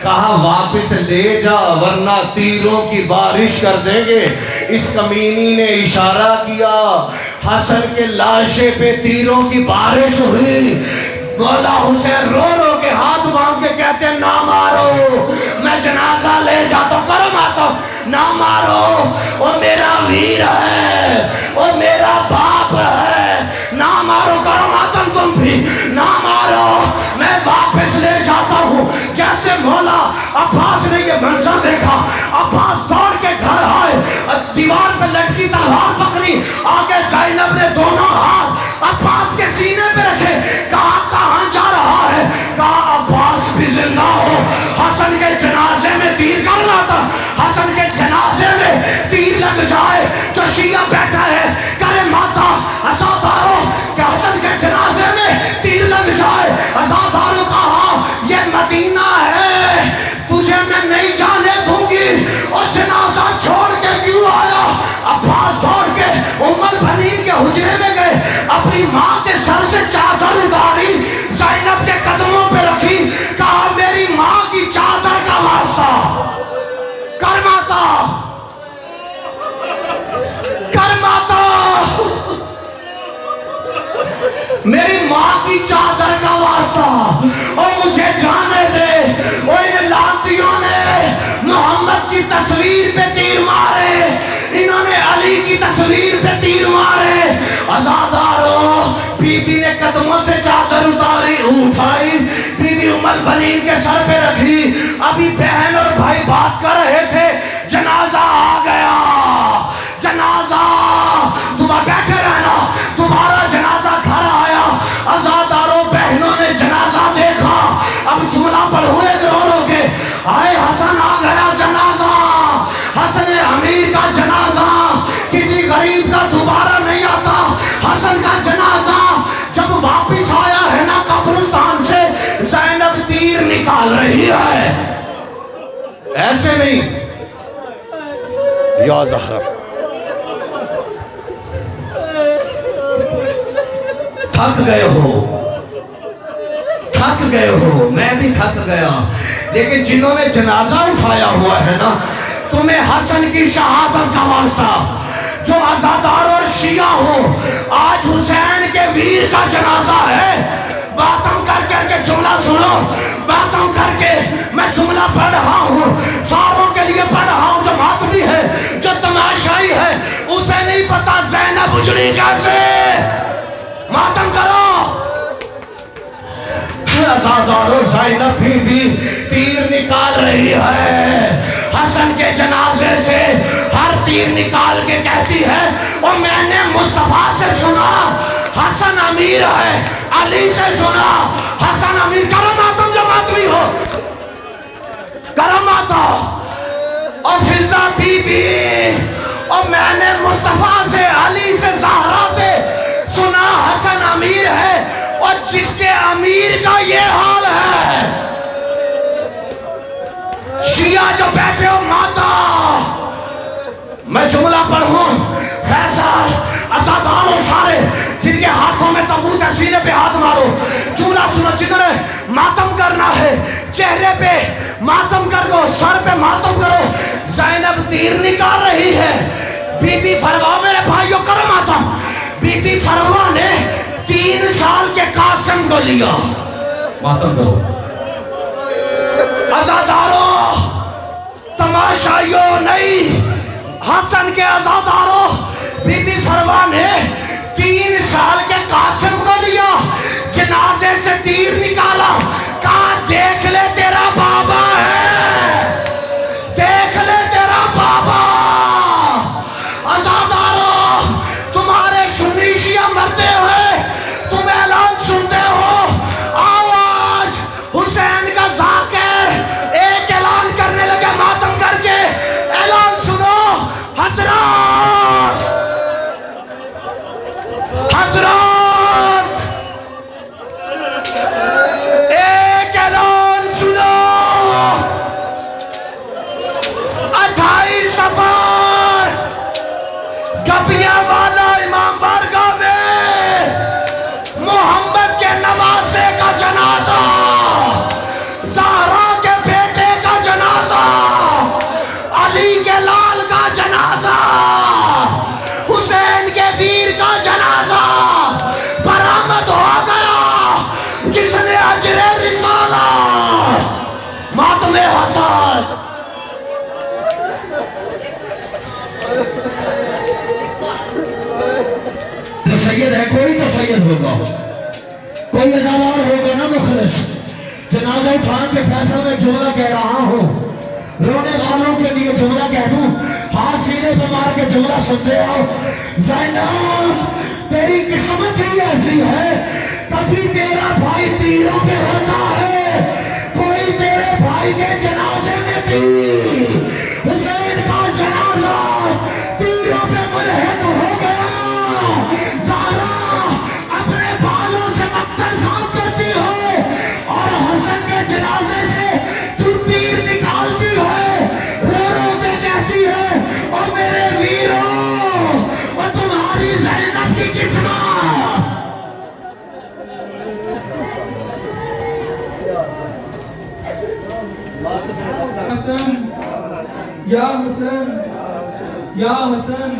کہا واپس لے جا ورنہ تیروں کی بارش کر دیں گے۔ اس کمینی نے اشارہ کیا، حسن کے لاشے پہ تیروں کی بارش ہوئی۔ مولا حسین رو رو کے ہاتھ باندھ کے کہتے ہیں نہ مارو، میں جنازہ لے جاتا ہوں، کرم آتا ہوں، نہ مارو، وہ میرا ویر ہے، وہ میرا باپ ہے، نہ مارو، کرم آتا ہوں، تم بھی نہ مارو، میں واپس لے جاتا ہوں۔ جیسے مولا عباس نے یہ منظر دیکھا، عباس دوڑ کے گھر آئے، دیوار پہ لٹکی تلوار پکڑی، آگے زینب نے دونوں ہاتھ عباس کے سینے پہ رکھے، کہا کہاں جا رہا ہے؟ کہا عباس بھی زندہ ہو، حسن کے جنازے میں تیر کرنا تھا، حسن کے جنازے میں تیر لگ جائے تو شیعہ بیٹھا ہے کرے ماتا عزادارو کہ حسن کے جنازے میں تیر لگ جائے۔ عزادارو کہا یہ مدینہ ہے، تجھے میں نہیں جانے دوں گی، اور جنازہ چھوڑ کے کیوں آیا؟ عباس دوڑ کے ام البنین کے حجرے میں گئے، اپنی ماں کے سر سے چادر اتاری، زینب کے قدموں پہ رکھی، کہا میری ماں کی چادر کا واسطہ کرماتا کرماتا، میری ماں کی چادر کا واسطہ، اور مجھے جانے دے۔ اور ان لانتیوں نے محمد کی تصویر پہ تیر مارے، انہوں نے علی کی تصویر پہ تیر مارے۔ عزادارو بی بی نے قدموں سے چادر اتاری اٹھائی، بی بی ام البنین کے سر پہ رکھی، ابھی بہن اور بھائی بات کر رہے تھے، جنازہ آ گیا، جنازہ دوبارہ بیٹھے رہنا، دوبارہ جنازہ گھر آیا۔ عزادارو بہنوں نے جنازہ دیکھا، اب جملہ پڑھوئے رو رو کے آئے حسن آ گیا جنازہ، حسن امیر کا جنازہ کسی غریب کا دوبارہ نہیں آتا۔ حسن کا جنازہ جب واپس آیا ہے نا قبرستان سے، زینب تیر نکال رہی ہے، ایسے نہیں یا زہرا، تھک گئے ہو، تھک گئے ہو، میں بھی تھک گیا، لیکن جنہوں نے جنازہ اٹھایا ہوا ہے نا، تمہیں حسن کی شہادت کا واسطہ، جو عزادار اور شیعہ ہو، آج حسین کے ویر کا جنازہ ہے، باتم کر کر کے جملہ سنو، باتم کر کے میں جملہ پڑھ رہا ہوں، ساروں کے لیے پڑھ رہا ہوں، جو ماتمی ہے، جو تماشائی ہے، اسے نہیں پتا زینب اجڑی کیسے، ماتم کرو۔ عزادار و زینب بھی تیر نکال رہی ہے، حسن کے جنازے سے ہر تیر نکال کے کہتی ہے، اور میں نے مصطفیٰ سے سنا حسن امیر ہے، علی سے سنا حسن امیر، کرم آتا جو ماتمی ہو، کرم آتا، اور فضا بی بی، اور میں نے مصطفیٰ سے، علی سے، زہرا سے سنا حسن امیر ہے، اور جس کے امیر کا یہ حال ہے، شیعہ جو بیٹھے ہو ماتا، میں جملہ پڑھوں، فیصل عزاداروں سارے جن کے ہاتھوں میں تابوت ہے سینے پہ ہاتھ مارو، جملہ سنو، جنہوں نے ماتم کرنا ہے چہرے پہ ماتم کر دو، سر پہ ماتم کرو۔ زینب تیر نکال رہی ہے، بی بی فروا، میرے بھائیوں کرم آتا، بی بی فروا نے 3 سال کے قاسم کو لیا، ماتم کرو۔ عزاداروں تماشائیوں نہیں، حسن کے عزاداروں، بی بی فروا نے 3 سال کے قاسم کو لیا، جنازے سے تیر نکالا، کہا دیکھ لے تیرا بابا ہے، دیکھ لے تیرا بابا۔ عزاداروں کوئی تو سید ہوگا, کوئی ازادار ہوگا نا مخلص. جنازہ اٹھان کے فیصلہ میں جملہ کہہ رہا ہوں, رونے والوں کے لیے جملہ کہہ دوں, ہاتھ سینے پہ مار کے جملہ سنتے آؤ. زینب تیری قسمت ہی ایسی ہے, کبھی تیرا بھائی تیروں پہ ہوتا ہے, کوئی تیرے بھائی کے جنازے میں بھی حسین کا جنازہ تیروں پہ ملحق ہو گیا. زہرا اپنے بالوں سے مقتل صاف کرتی ہے اور حسن کے جنازے سے تو تیر نکالتی ہے, رو رو کے کہتی ہے اور میرے ویروں اور تمہاری زینب کی قسمت. حسن یا حسن یا حسن